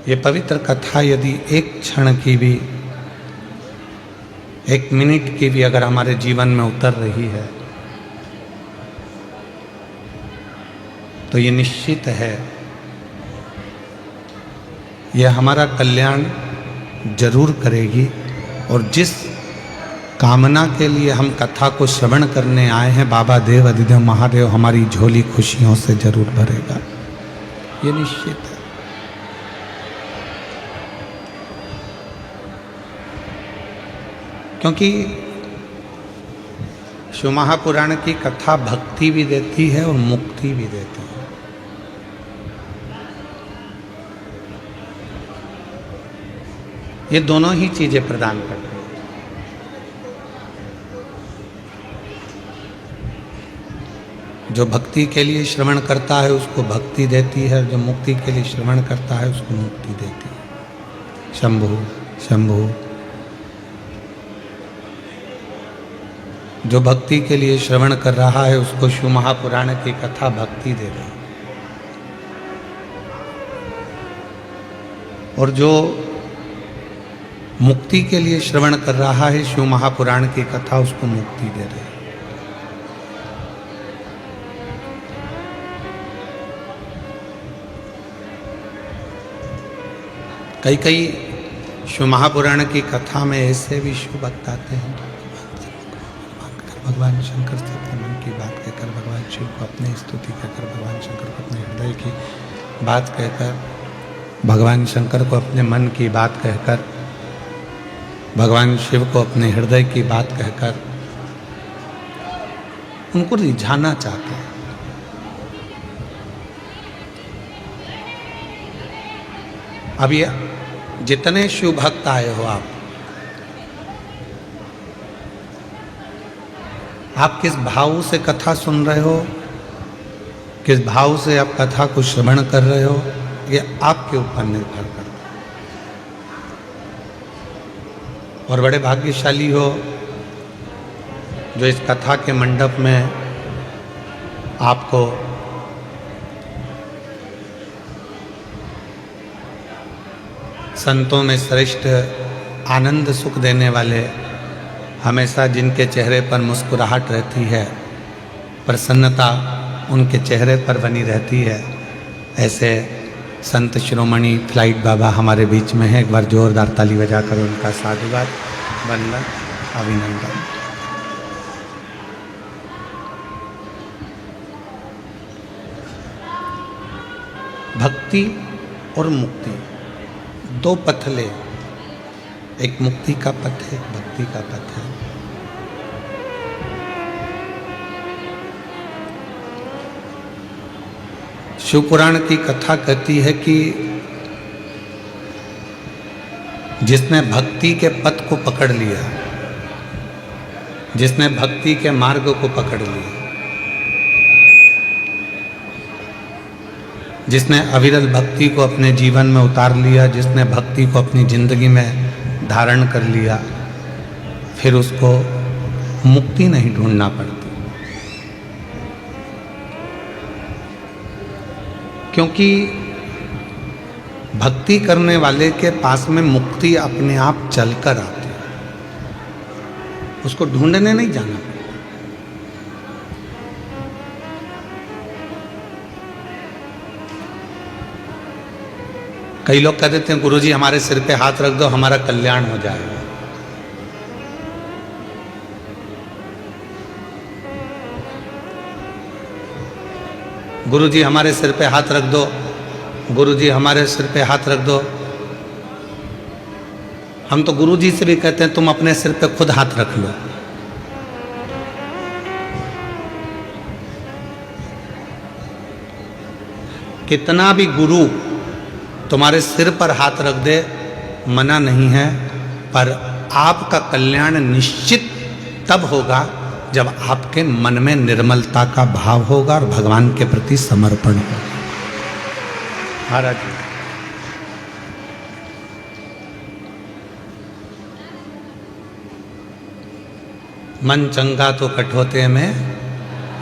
ये पवित्र कथा यदि एक क्षण की भी, एक मिनट की भी अगर हमारे जीवन में उतर रही है तो ये निश्चित है, यह हमारा कल्याण जरूर करेगी। और जिस कामना के लिए हम कथा को श्रवण करने आए हैं, बाबा देव अधिदेव महादेव हमारी झोली खुशियों से जरूर भरेगा, ये निश्चित है। क्योंकि शिव महापुराण की कथा भक्ति भी देती है और मुक्ति भी देती है। ये दोनों ही चीजें प्रदान करती हैं। जो भक्ति के लिए श्रवण करता है उसको भक्ति देती है, जो मुक्ति के लिए श्रवण करता है उसको मुक्ति देती है। शंभु शंभु। जो भक्ति के लिए श्रवण कर रहा है उसको शिव महापुराण की कथा भक्ति दे रही है, और जो मुक्ति के लिए श्रवण कर रहा है शिव महापुराण की कथा उसको मुक्ति दे रही है। कई कई शिव महापुराण की कथा में ऐसे भी शिव भक्त आते हैं, भगवान शंकर से अपने मन की बात कहकर, भगवान शिव को अपनी स्तुति कहकर, भगवान शंकर को अपने हृदय की बात कहकर, भगवान शंकर को अपने मन की बात कहकर, भगवान शिव को अपने हृदय की बात कहकर उनको रिझाना चाहते हैं। अब ये जितने शिव भक्त आए हो, आप किस भाव से कथा सुन रहे हो, किस भाव से आप कथा को श्रवण कर रहे हो, ये आपके ऊपर निर्भर करता है। और बड़े भाग्यशाली हो जो इस कथा के मंडप में आपको संतों में श्रेष्ठ आनंद सुख देने वाले, हमेशा जिनके चेहरे पर मुस्कुराहट रहती है, प्रसन्नता उनके चेहरे पर बनी रहती है, ऐसे संत शिरोमणि फ्लाइट बाबा हमारे बीच में है। एक बार जोरदार ताली बजाकर उनका साधुवाद, वंदन, अभिनंदन। भक्ति और मुक्ति दो पथले, एक मुक्ति का पथ है, एक भक्ति का पथ है। शिव पुराण की कथा कहती है कि जिसने भक्ति के पथ को पकड़ लिया, जिसने भक्ति के मार्ग को पकड़ लिया, जिसने अविरल भक्ति को अपने जीवन में उतार लिया, जिसने भक्ति को अपनी जिंदगी में धारण कर लिया, फिर उसको मुक्ति नहीं ढूंढना पड़ती। क्योंकि भक्ति करने वाले के पास में मुक्ति अपने आप चलकर आती है, उसको ढूंढने नहीं जाना पड़ता। कई लोग कह देते हैं गुरुजी हमारे सिर पे हाथ रख दो हमारा कल्याण हो जाएगा। गुरुजी हमारे सिर पे हाथ रख दो, गुरुजी हमारे सिर पे हाथ रख दो। हम तो गुरुजी से भी कहते हैं तुम अपने सिर पे खुद हाथ रख लो। कितना भी गुरु तुम्हारे सिर पर हाथ रख दे मना नहीं है, पर आपका कल्याण निश्चित तब होगा जब आपके मन में निर्मलता का भाव होगा और भगवान के प्रति समर्पण होगा। महाराज मन चंगा तो कठोते में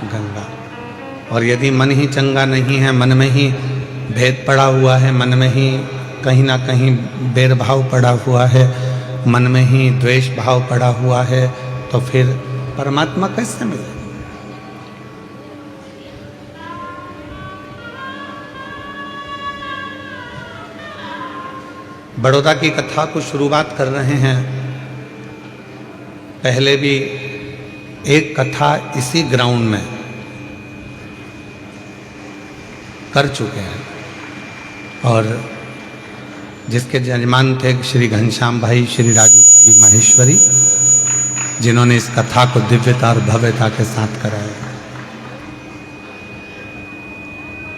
गंगा, और यदि मन ही चंगा नहीं है, मन में ही भेद पड़ा हुआ है, मन में ही कहीं ना कहीं बैर भाव पड़ा हुआ है, मन में ही द्वेष भाव पड़ा हुआ है, तो फिर परमात्मा कैसे मिले? बड़ौदा की कथा को शुरुआत कर रहे हैं। पहले भी एक कथा इसी ग्राउंड में कर चुके हैं और जिसके यजमान थे श्री घनश्याम भाई, श्री राजू भाई माहेश्वरी, जिन्होंने इस कथा को दिव्यता और भव्यता के साथ कराया।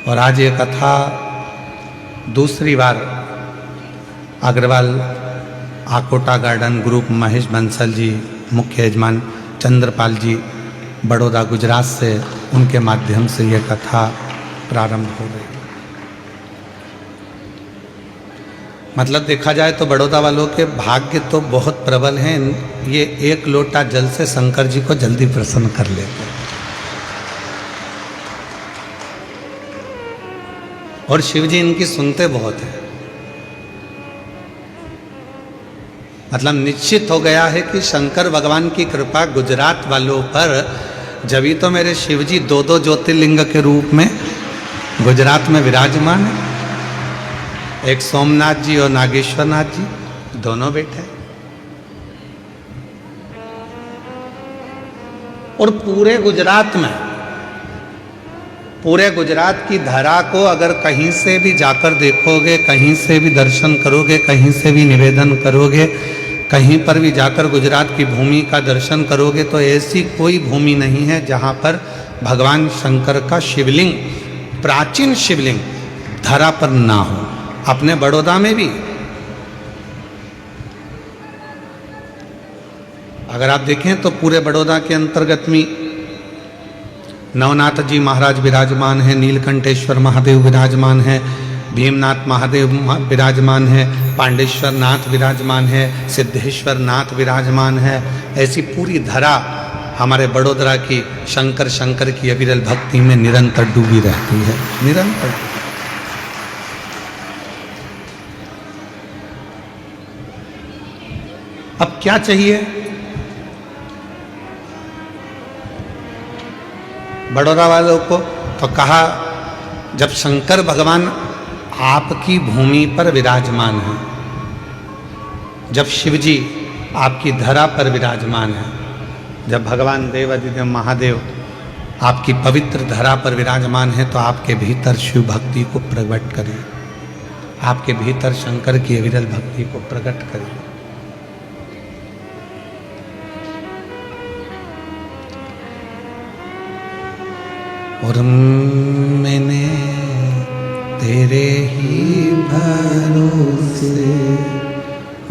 और आज ये कथा दूसरी बार अग्रवाल आकोटा गार्डन ग्रुप महेश बंसल जी, मुख्य यजमान चंद्रपाल जी, बड़ौदा गुजरात से, उनके माध्यम से यह कथा प्रारंभ हो गई। मतलब देखा जाए तो बड़ौदा वालों के भाग्य तो बहुत प्रबल हैं, ये एक लोटा जल से शंकर जी को जल्दी प्रसन्न कर लेते हैं। और शिव जी इनकी सुनते बहुत हैं। मतलब निश्चित हो गया है कि शंकर भगवान की कृपा गुजरात वालों पर, जभी तो मेरे शिव जी दो दो ज्योतिर्लिंग के रूप में गुजरात में विराजमान है। एक सोमनाथ जी और नागेश्वर नाथ जी, दोनों बैठे। और पूरे गुजरात की धरा को अगर कहीं से भी जाकर देखोगे, कहीं से भी दर्शन करोगे, कहीं से भी निवेदन करोगे, कहीं पर भी जाकर गुजरात की भूमि का दर्शन करोगे, तो ऐसी कोई भूमि नहीं है जहाँ पर भगवान शंकर का शिवलिंग, प्राचीन शिवलिंग धरा पर ना हो। अपने बड़ौदा में भी अगर आप देखें तो पूरे बड़ौदा के अंतर्गत में नवनाथ जी महाराज विराजमान है, नीलकंठेश्वर महादेव विराजमान है, भीमनाथ महादेव विराजमान है, पांडेश्वर नाथ विराजमान है, सिद्धेश्वर नाथ विराजमान है। ऐसी पूरी धरा हमारे बड़ोदरा की शंकर की अविरल भक्ति में निरंतर डूबी रहती है, निरंतर। अब क्या चाहिए? बड़ौदा वालों को तो कहा, जब शंकर भगवान आपकी भूमि पर विराजमान है, जब शिव जी आपकी धरा पर विराजमान है, जब भगवान देवादिदेव महादेव आपकी पवित्र धरा पर विराजमान है, तो आपके भीतर शिव भक्ति को प्रकट करिए, आपके भीतर शंकर की अविरल भक्ति को प्रकट करिए। और मैंने तेरे ही भरोसे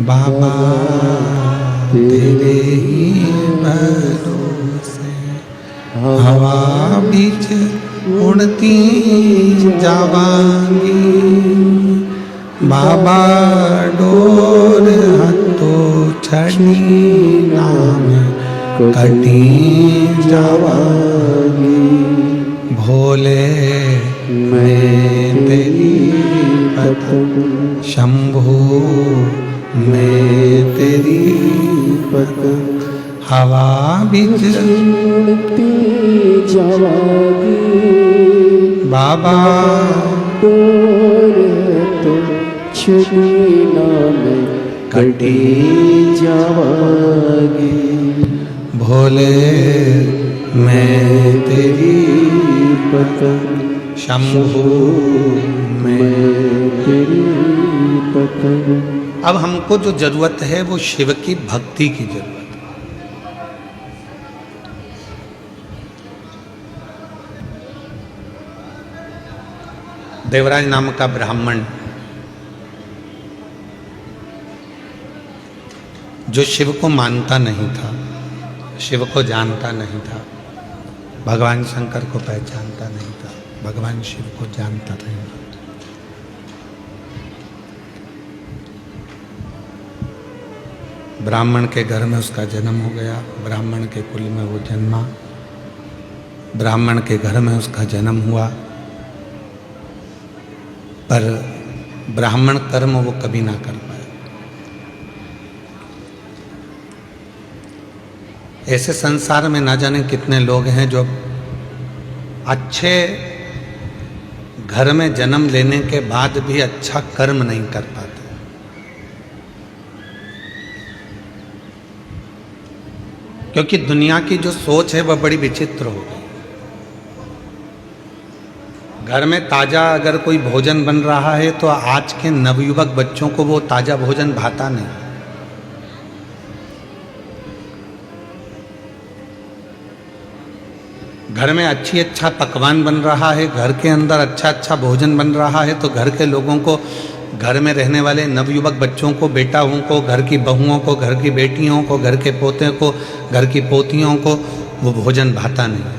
बाबा, तेरे ही भरोसे हवा बीच उड़ती जावांगी, बाबा डोर हाथों छड़ी नाम कटी जावांगी। भोले मैं तेरी पतंग, शंभू मैं तेरी पतंग, हवा बीच उड़ती जावागी, बाबा डोर तो छड़ी नाम कटी जावागी। भोले मैं तेरी पतंग, शंभू मैं तेरी पतंग। अब हमको जो जरूरत है वो शिव की भक्ति की जरूरत है। देवराज नाम का ब्राह्मण जो शिव को मानता नहीं था, शिव को जानता नहीं था, भगवान शंकर को पहचानता नहीं था, भगवान शिव को जानता नहीं था। ब्राह्मण के घर में उसका जन्म हो गया, ब्राह्मण के कुल में वो जन्मा, ब्राह्मण के घर में उसका जन्म हुआ। पर ब्राह्मण कर्म वो कभी ना कर पाए। ऐसे संसार में ना जाने कितने लोग हैं जो अच्छे घर में जन्म लेने के बाद भी अच्छा कर्म नहीं कर पाते। क्योंकि दुनिया की जो सोच है वह बड़ी विचित्र हो गई। घर में ताजा अगर कोई भोजन बन रहा है तो आज के नवयुवक बच्चों को वो ताजा भोजन भाता नहीं। घर में अच्छा पकवान बन रहा है, घर के अंदर अच्छा भोजन बन रहा है तो घर के लोगों को, घर में रहने वाले नवयुवक बच्चों को, बेटाओं को, घर की बहुओं को, घर की बेटियों को, घर के पोते को, घर की पोतियों को वो भोजन भाता नहीं।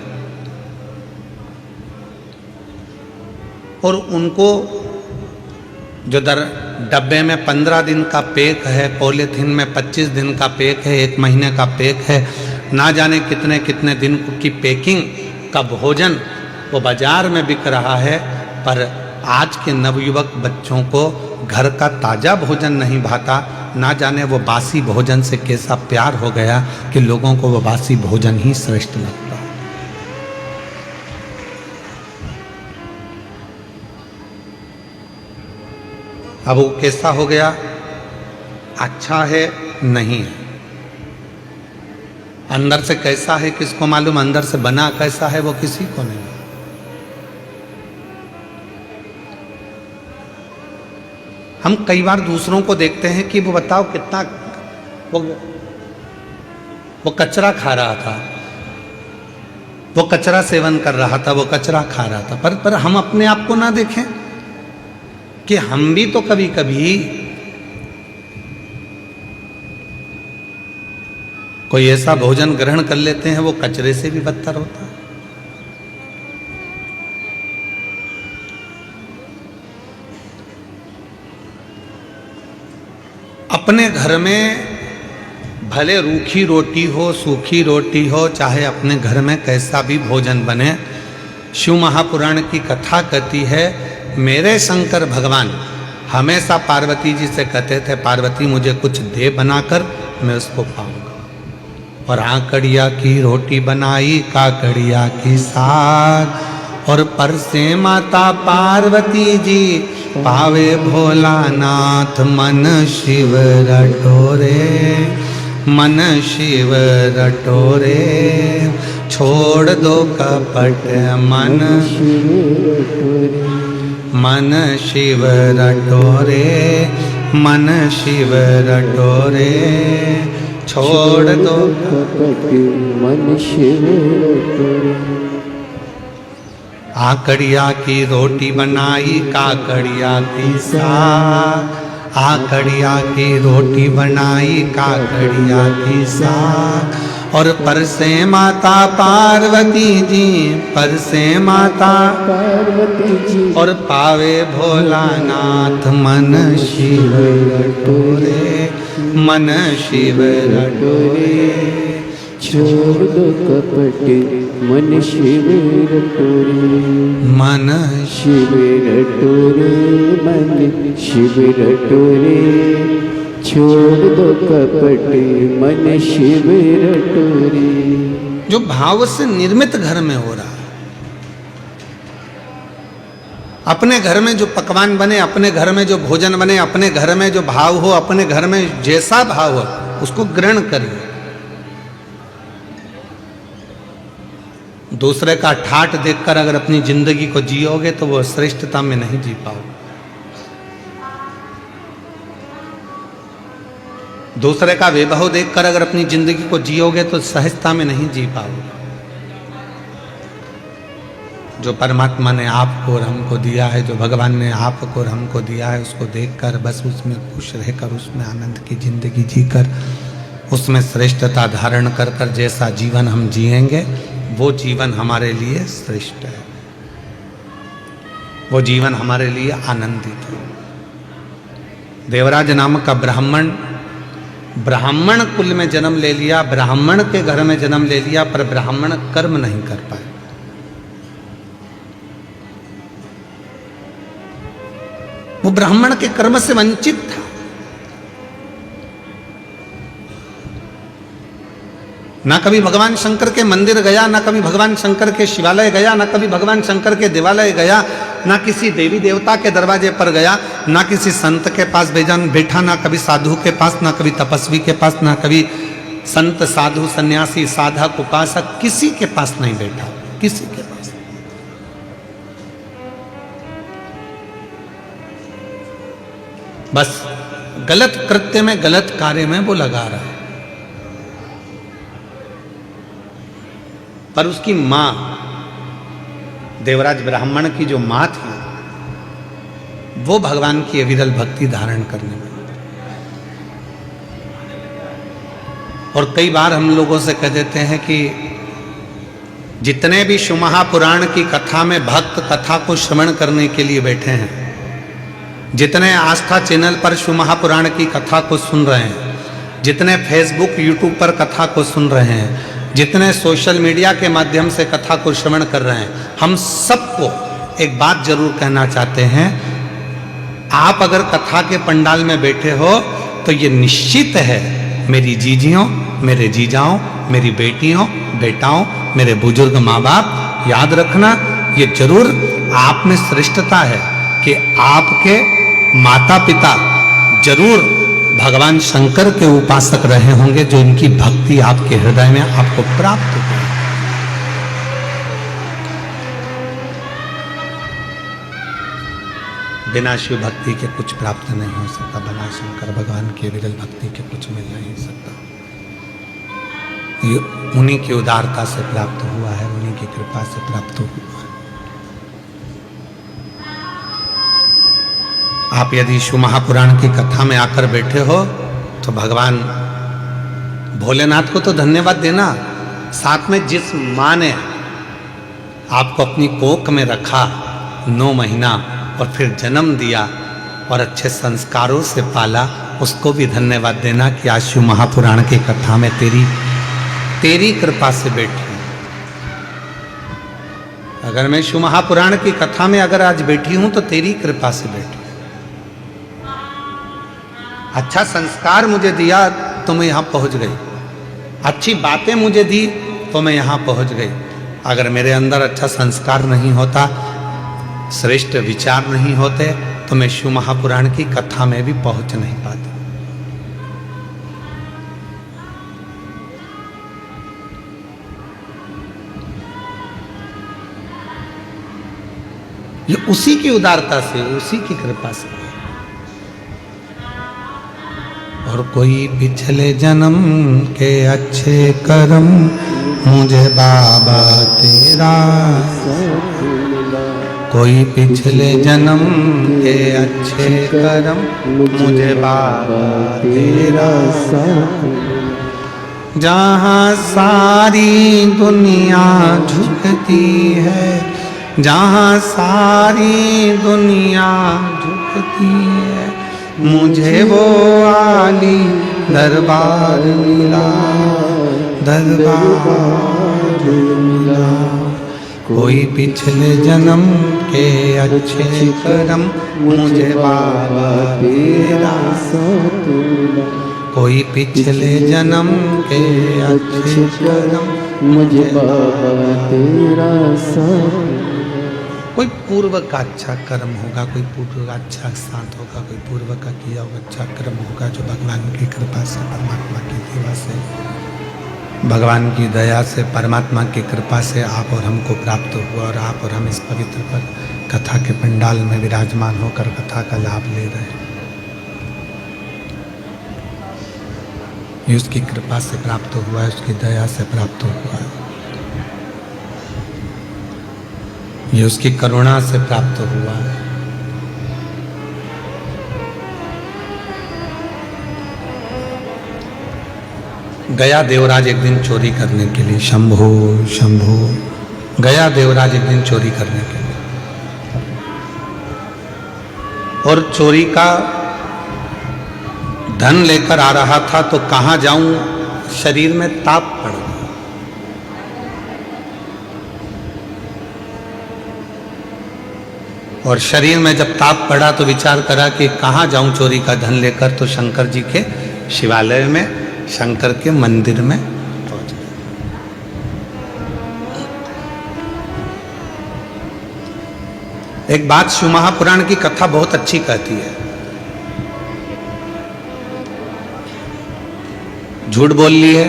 और उनको जो डब्बे में 15 दिन का पैक है, पॉलीथीन में 25 दिन का पैक है, 1 महीने का पैक है, ना जाने कितने कितने दिन की पैकिंग का भोजन वो बाजार में बिक रहा है। पर आज के नवयुवक बच्चों को घर का ताज़ा भोजन नहीं भाता। ना जाने वो बासी भोजन से कैसा प्यार हो गया कि लोगों को वो बासी भोजन ही श्रेष्ठ लगता। अब वो कैसा हो गया? अच्छा है नहीं है। अंदर से कैसा है किसको मालूम, अंदर से बना कैसा है वो किसी को नहीं। हम कई बार दूसरों को देखते हैं कि वो बताओ कितना वो कचरा खा रहा था, वो कचरा सेवन कर रहा था, वो कचरा खा रहा था। पर हम अपने आप को ना देखें कि हम भी तो कभी कभी कोई ऐसा भोजन ग्रहण कर लेते हैं वो कचरे से भी बदतर होता है। अपने घर में भले रूखी रोटी हो, सूखी रोटी हो, चाहे अपने घर में कैसा भी भोजन बने, शिव महापुराण की कथा कहती है, मेरे शंकर भगवान हमेशा पार्वती जी से कहते थे, पार्वती मुझे कुछ दे बनाकर, मैं उसको पाऊंगा। और आकड़िया की रोटी बनाई, काकड़िया की साग, और पर से माता पार्वती जी पावे भोलानाथ, मन शिव रटोरे, मन शिव रटोरे, छोड़ दो कपट मन मन शिव रटोरे, मन शिव रटोरे, छोड़ दो कपट मन शिव रटोरे। आकड़िया की रोटी बनाई, काकड़िया की साग, आकड़िया की रोटी बनाई, काकड़िया की साग, और पर से माता पार्वती जी, पर से माता पार्वती जी, और पावे भोलानाथ, मन शिव रटोरे, मन शिव रटोरे, छोड़ दो कपट मन शिव रटोरे, मन शिव रटोरे, मन शिव रटोरे, छोड़ दो कपट मन शिव रटोरे। जो भाव से निर्मित घर में हो रहा है, अपने घर में जो पकवान बने, अपने घर में जो भोजन बने, अपने घर में जो भाव हो, अपने घर में जैसा भाव हो उसको ग्रहण करिए। दूसरे का ठाठ देखकर अगर अपनी जिंदगी को जियोगे तो वो श्रेष्ठता में नहीं जी पाओगे। दूसरे का वैभव देखकर अगर अपनी जिंदगी को जियोगे तो सहजता में नहीं जी पाओगे। जो परमात्मा ने आपको और हमको दिया है, जो भगवान ने आपको और हमको दिया है, उसको देखकर बस उसमें खुश रहकर, उसमें आनंद की जिंदगी जीकर, उसमें श्रेष्ठता धारण कर कर जैसा जीवन हम जिएंगे वो जीवन हमारे लिए श्रेष्ठ है, वो जीवन हमारे लिए आनंदित है। देवराज नामक का ब्राह्मण कुल में जन्म ले लिया, ब्राह्मण के घर में जन्म ले लिया, पर ब्राह्मण कर्म नहीं कर पाए। वो ब्राह्मण के कर्म से वंचित था। ना कभी भगवान शंकर के मंदिर गया, ना कभी भगवान शंकर के शिवालय गया, ना कभी भगवान शंकर के देवालय गया, ना किसी देवी देवता के दरवाजे पर गया, ना किसी संत के पास बैठा, ना कभी साधु के पास, ना कभी तपस्वी के पास, ना कभी संत साधु सन्यासी साधक उपासक किसी के पास नहीं बैठा, किसी के पास। बस गलत कृत्य में, गलत कार्य में वो लगा रहा है। पर उसकी मां, देवराज ब्राह्मण की जो मां थी, वो भगवान की अविरल भक्ति धारण करने में। और कई बार हम लोगों से कह देते हैं कि जितने भी शिव महापुराण की कथा में भक्त कथा को श्रवण करने के लिए बैठे हैं, जितने आस्था चैनल पर शिव महापुराण की कथा को सुन रहे हैं, जितने फेसबुक यूट्यूब पर कथा को सुन रहे हैं, जितने सोशल मीडिया के माध्यम से कथा को श्रवण कर रहे हैं, हम सबको एक बात जरूर कहना चाहते हैं, आप अगर कथा के पंडाल में बैठे हो तो ये निश्चित है, मेरी जीजियों, मेरे जीजाओं, मेरी बेटियों, बेटाओं, मेरे बुजुर्ग माँ बाप, याद रखना ये जरूर आप में श्रेष्ठता है कि आपके माता पिता जरूर भगवान शंकर के उपासक रहे होंगे, जो इनकी भक्ति आपके हृदय में आपको प्राप्त हो। बिना शिव भक्ति के कुछ प्राप्त नहीं हो सकता, बिना शंकर भगवान की विरल भक्ति के कुछ मिल नहीं सकता। ये उन्हीं की उदारता से प्राप्त हुआ है, उन्हीं की कृपा से प्राप्त हुआ है। आप यदि शिव महापुराण की कथा में आकर बैठे हो तो भगवान भोलेनाथ को तो धन्यवाद देना, साथ में जिस माँ ने आपको अपनी कोख में रखा 9 महीना और फिर जन्म दिया और अच्छे संस्कारों से पाला, उसको भी धन्यवाद देना कि आज शिव महापुराण की कथा में तेरी कृपा से बैठी। अगर मैं शिव महापुराण की कथा में अगर आज बैठी हूं तो तेरी कृपा से बैठी। अच्छा संस्कार मुझे दिया तो मैं यहां पहुंच गई, अच्छी बातें मुझे दी तो मैं यहां पहुंच गई। अगर मेरे अंदर अच्छा संस्कार नहीं होता, श्रेष्ठ विचार नहीं होते, तो मैं शिव महापुराण की कथा में भी पहुंच नहीं पाता। ये उसी की उदारता से, उसी की कृपा से। और कोई पिछले जन्म के अच्छे कर्म मुझे बाबा तेरा, कोई पिछले जन्म के अच्छे कर्म मुझे बाबा तेरा, जहाँ सारी दुनिया झुकती है, जहाँ सारी दुनिया झुकती है, मुझे वो आली दरबार मिला, दरबार मिला। कोई पिछले जन्म के अच्छे कर्म मुझे बाबा तेरा, कोई पिछले जन्म के अच्छे कर्म मुझे बाबा तेरा। कोई पूर्व का अच्छा कर्म होगा, कोई पूर्व का अच्छा साथ होगा, कोई पूर्व का किया हुआ अच्छा कर्म होगा, जो भगवान की कृपा से, परमात्मा की सेवा से, भगवान की दया से, परमात्मा की कृपा से आप और हमको प्राप्त हुआ। और आप और हम इस पवित्र पर कथा के पंडाल में विराजमान होकर कथा का लाभ ले रहे हैं। ये उसकी कृपा से प्राप्त हुआ है, उसकी दया से प्राप्त हुआ है, ये उसकी करुणा से प्राप्त हुआ है। गया देवराज एक दिन चोरी करने के लिए, शंभो शंभो, गया देवराज एक दिन चोरी करने के लिए, और चोरी का धन लेकर आ रहा था। तो कहाँ जाऊं, शरीर में ताप पड़ गया। और शरीर में जब ताप पड़ा तो विचार करा कि कहाँ जाऊं चोरी का धन लेकर, तो शंकर जी के शिवालय में, शंकर के मंदिर में पहुंच गए। एक बात शिव महापुराण की कथा बहुत अच्छी कहती है। झूठ बोल ली है,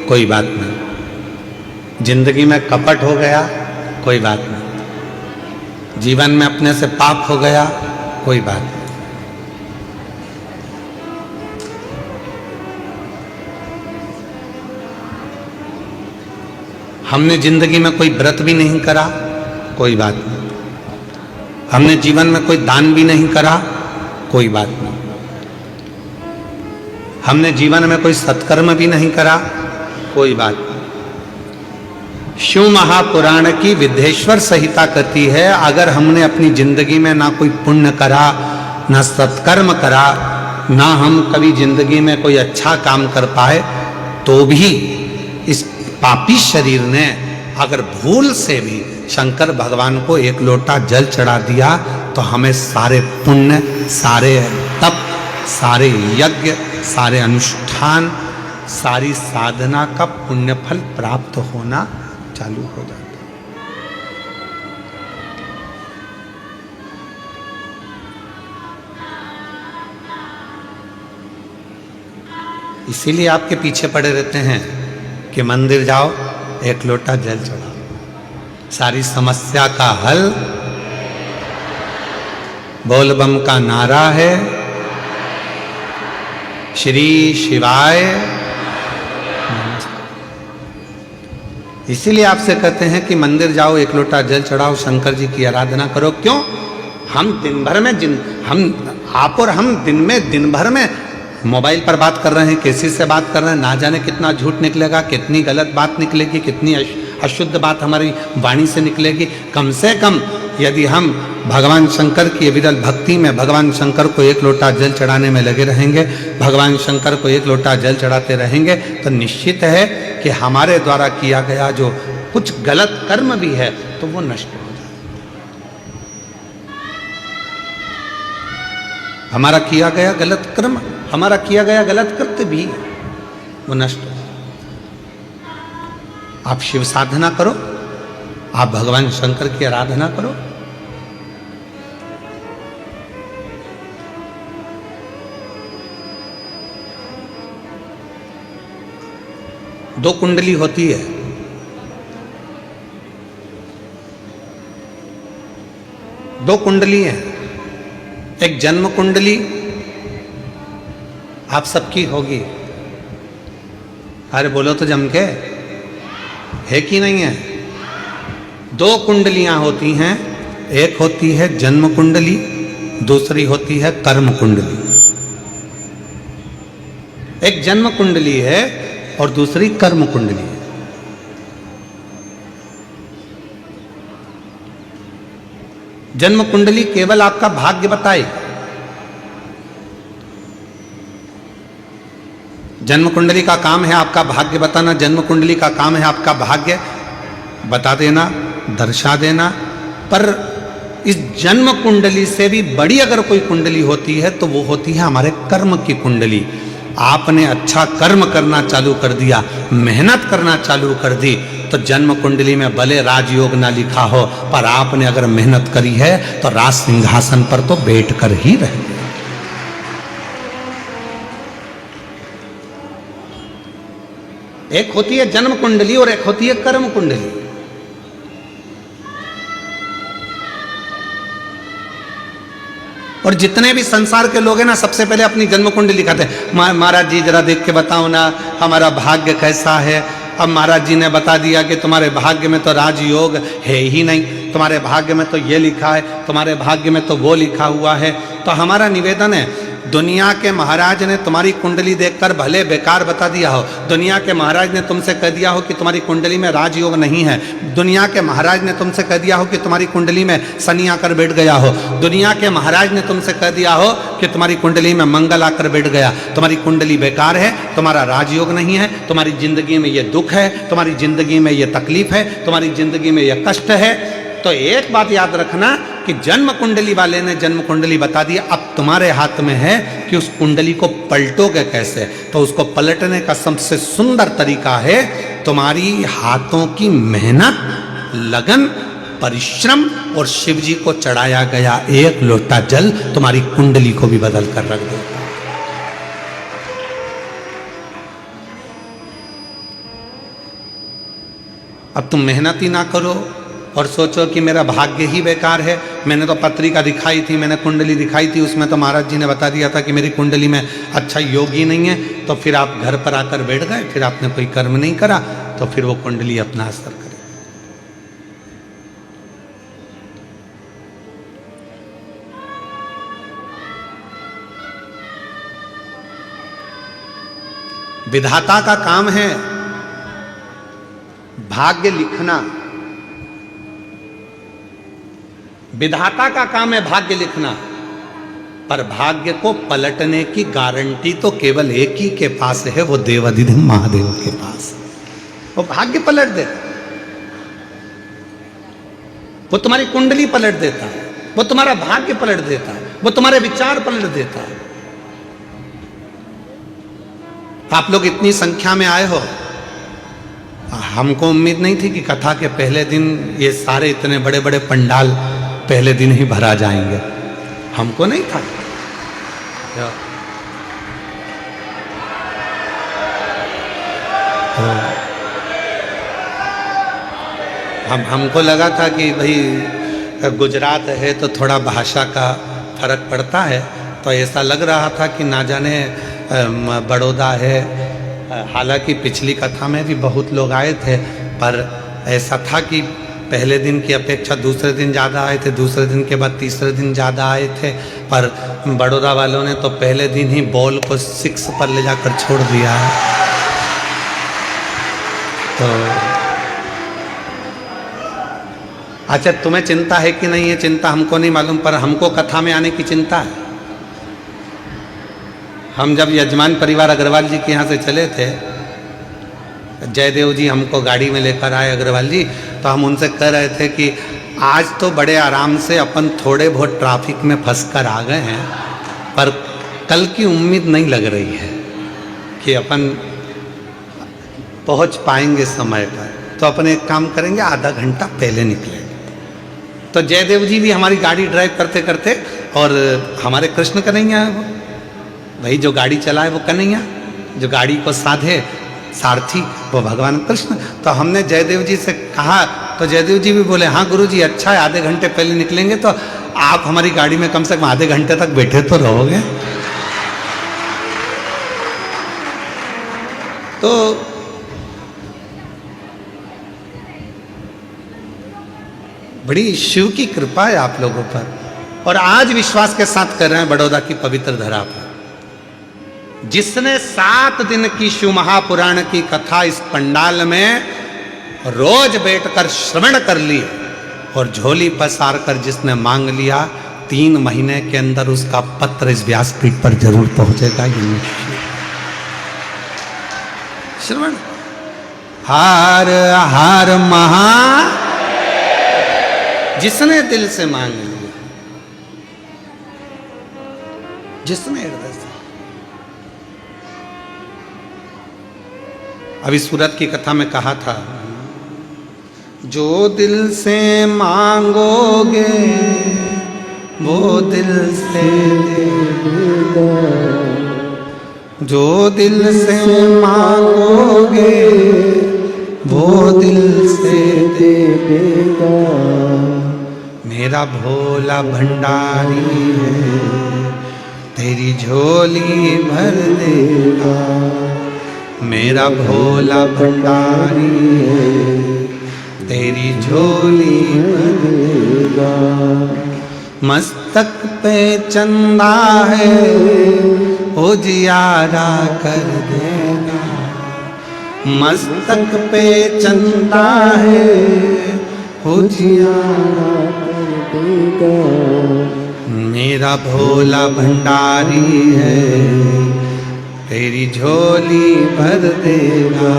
कोई बात नहीं। जिंदगी में कपट हो गया, कोई बात नहीं। जीवन में अपने से पाप हो गया, कोई बात नहीं। हमने जिंदगी में कोई व्रत भी नहीं करा, कोई बात नहीं। हमने जीवन में कोई दान भी नहीं करा, कोई बात नहीं। हमने जीवन में कोई सत्कर्म भी नहीं करा, कोई बात नहीं। शिव महापुराण की विद्धेश्वर संहिता कहती है, अगर हमने अपनी जिंदगी में ना कोई पुण्य करा, ना सत्कर्म करा, ना हम कभी जिंदगी में कोई अच्छा काम कर पाए, तो भी इस पापी शरीर ने अगर भूल से भी शंकर भगवान को एक लोटा जल चढ़ा दिया, तो हमें सारे पुण्य, सारे तप, सारे यज्ञ, सारे अनुष्ठान, सारी साधना का पुण्य फल प्राप्त होना चालू हो जाता। इसीलिए आपके पीछे पड़े रहते हैं कि मंदिर जाओ, एक लोटा जल चढ़ाओ, सारी समस्या का हल बोल बम का नारा है, श्री शिवाय। इसीलिए आपसे कहते हैं कि मंदिर जाओ, एक लोटा जल चढ़ाओ, शंकर जी की आराधना करो। क्यों? हम दिन भर में आप और हम दिन भर में मोबाइल पर बात कर रहे हैं, किसी से बात कर रहे हैं, ना जाने कितना झूठ निकलेगा, कितनी गलत बात निकलेगी, कितनी अशुद्ध बात हमारी वाणी से निकलेगी। कम से कम यदि हम भगवान शंकर की विरल भक्ति में भगवान शंकर को एक लोटा जल चढ़ाने में लगे रहेंगे, भगवान शंकर को एक लोटा जल चढ़ाते रहेंगे, तो निश्चित है कि हमारे द्वारा किया गया जो कुछ गलत कर्म भी है तो वो नष्ट हो जाए। हमारा किया गया गलत कर्म, हमारा किया गया गलत कृत्य भी वो नष्ट हो। आप शिव साधना करो, आप भगवान शंकर की आराधना करो। दो कुंडली होती है, दो कुंडली है। एक जन्म कुंडली आप सबकी होगी। अरे बोलो तो जम के, है कि नहीं है? दो कुंडलियां होती हैं, एक होती है जन्म कुंडली, दूसरी होती है कर्म कुंडली। एक जन्म कुंडली है और दूसरी कर्म कुंडली है। जन्म कुंडली केवल आपका भाग्य बताएगी। जन्म कुंडली का काम है आपका भाग्य बताना, जन्म कुंडली का काम है आपका भाग्य बता देना, दर्शा देना। पर इस जन्म कुंडली से भी बड़ी अगर कोई कुंडली होती है तो वो होती है हमारे कर्म की कुंडली। आपने अच्छा कर्म करना चालू कर दिया, मेहनत करना चालू कर दी, तो जन्म कुंडली में भले राजयोग ना लिखा हो, पर आपने अगर मेहनत करी है तो राज सिंहासन पर तो बैठकर ही रहे। एक होती है जन्म कुंडली और एक होती है कर्म कुंडली। और जितने भी संसार के लोग हैं ना, सबसे पहले अपनी जन्म कुंडली लिखाते हैं। महाराज जी जरा देख के बताओ ना हमारा भाग्य कैसा है। अब महाराज जी ने बता दिया कि तुम्हारे भाग्य में तो राजयोग है ही नहीं, तुम्हारे भाग्य में तो ये लिखा है, तुम्हारे भाग्य में तो वो लिखा हुआ है। तो हमारा निवेदन है, दुनिया के महाराज ने तुम्हारी कुंडली देखकर भले बेकार बता दिया हो, दुनिया के महाराज ने तुमसे कह दिया हो कि तुम्हारी कुंडली में राजयोग नहीं है, दुनिया के महाराज ने तुमसे कह दिया हो कि तुम्हारी कुंडली में शनि आकर बैठ गया हो, दुनिया के महाराज ने तुमसे कह दिया हो कि तुम्हारी कुंडली में मंगल आकर बैठ गया, तुम्हारी कुंडली बेकार है, तुम्हारा राजयोग नहीं है, तुम्हारी जिंदगी में ये दुख है, तुम्हारी जिंदगी में ये तकलीफ है, तुम्हारी जिंदगी में ये कष्ट है। तो एक बात याद रखना कि जन्म कुंडली वाले ने जन्म कुंडली बता दी, अब तुम्हारे हाथ में है कि उस कुंडली को पलटोगे कैसे। तो उसको पलटने का सबसे सुंदर तरीका है तुम्हारी हाथों की मेहनत, लगन, परिश्रम और शिव जी को चढ़ाया गया एक लोटा जल तुम्हारी कुंडली को भी बदल कर रख देता। अब तुम मेहनत ही ना करो और सोचो कि मेरा भाग्य ही बेकार है। मैंने तो पत्रिका दिखाई थी, मैंने कुंडली दिखाई थी, उसमें तो महाराज जी ने बता दिया था कि मेरी कुंडली में अच्छा योग ही नहीं है। तो फिर आप घर पर आकर बैठ गए, फिर आपने कोई कर्म नहीं करा, तो फिर वो कुंडली अपना असर करे। विधाता का काम है भाग्य लिखना, विधाता का काम है भाग्य लिखना, पर भाग्य को पलटने की गारंटी तो केवल एक ही के पास है, वो देवाधिदेव महादेव के पास। वो भाग्य पलट देता, वो तुम्हारी कुंडली पलट देता है, वो तुम्हारा भाग्य पलट देता है, वो तुम्हारे विचार पलट देता है। आप लोग इतनी संख्या में आए हो, हमको उम्मीद नहीं थी कि कथा के पहले दिन ये सारे इतने बड़े बड़े पंडाल पहले दिन ही भरा जाएंगे, हमको नहीं था। हमको लगा था कि भाई गुजरात है तो थोड़ा भाषा का फर्क पड़ता है, तो ऐसा लग रहा था कि ना जाने बड़ौदा है। हालांकि पिछली कथा में भी बहुत लोग आए थे, पर ऐसा था कि पहले दिन की अपेक्षा दूसरे दिन ज़्यादा आए थे, दूसरे दिन के बाद तीसरे दिन ज़्यादा आए थे। पर बड़ौदा वालों ने तो पहले दिन ही बॉल को 6 पर ले जाकर छोड़ दिया है। तो अच्छा, तुम्हें चिंता है कि नहीं है? चिंता हमको नहीं मालूम, पर हमको कथा में आने की चिंता है। हम जब यजमान परिवार अग्रवाल जी के यहाँ से चले थे, जयदेव जी हमको गाड़ी में लेकर आए अग्रवाल जी, तो हम उनसे कह रहे थे कि आज तो बड़े आराम से अपन थोड़े बहुत ट्रैफिक में फंस कर आ गए हैं, पर कल की उम्मीद नहीं लग रही है कि अपन पहुंच पाएंगे समय पर। तो अपन एक काम करेंगे, आधा घंटा पहले निकलेंगे। तो जयदेव जी भी हमारी गाड़ी ड्राइव करते करते, और हमारे कृष्ण कन्हैया है वो, भाई जो गाड़ी चलाए वो कन्हैया, जो गाड़ी को साधे सारथी वो भगवान कृष्ण। तो हमने जयदेव जी से कहा, तो जयदेव जी भी बोले हाँ गुरुजी अच्छा है, आधे घंटे पहले निकलेंगे तो आप हमारी गाड़ी में कम से कम आधे घंटे तक बैठे तो रहोगे। तो बड़ी शिव की कृपा है आप लोगों पर, और आज विश्वास के साथ कर रहे हैं बड़ौदा की पवित्र धरा पर। जिसने 7 दिन की शिव महापुराण की कथा इस पंडाल में रोज बैठकर श्रवण कर ली और झोली पसार कर जिसने मांग लिया, 3 महीने के अंदर उसका पत्र इस व्यासपीठ पर जरूर पहुंचेगा। ये श्रवण हार हार महा, जिसने दिल से मांग लिया, जिसने हृदय से। अभी सूरत की कथा में कहा था, जो दिल से मांगोगे वो दिल से देगा, जो दिल से मांगोगे वो दिल से देगा। मेरा भोला भंडारी है, तेरी झोली भर देगा। मेरा भोला भंडारी है, तेरी झोली भर देगा। मस्तक पे चंदा है, उजियारा कर देगा। मस्तक पे चंदा है, उजियारा कर देगा। मेरा भोला भंडारी है, तेरी झोली भर देगा।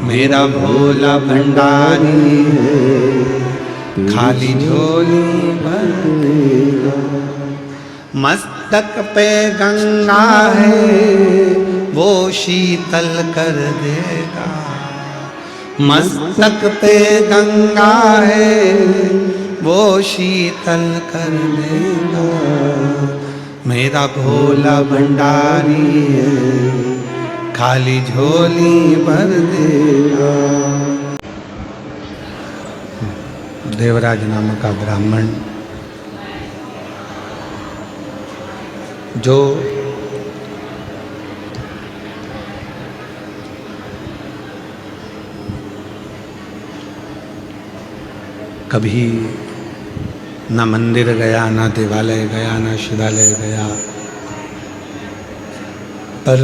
मेरा भोला भंडारी है, खाली झोली भर देगा। मस्तक पे गंगा है वो शीतल कर देगा। मस्तक पे गंगा है वो शीतल कर देगा। मेरा भोला भंडारी है खाली झोली भर देगा। देवराज नाम का ब्राह्मण जो कभी ना मंदिर गया, ना देवालय गया, ना शिवालय गया, पर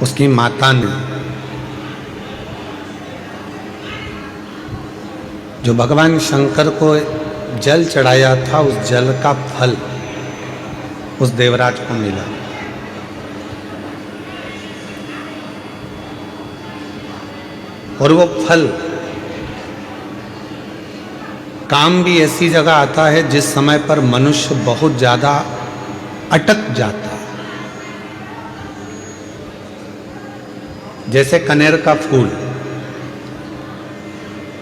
उसकी माता ने जो भगवान शंकर को जल चढ़ाया था, उस जल का फल उस देवराज को मिला। और वो फल काम भी ऐसी जगह आता है जिस समय पर मनुष्य बहुत ज्यादा अटक जाता है। जैसे कनेर का फूल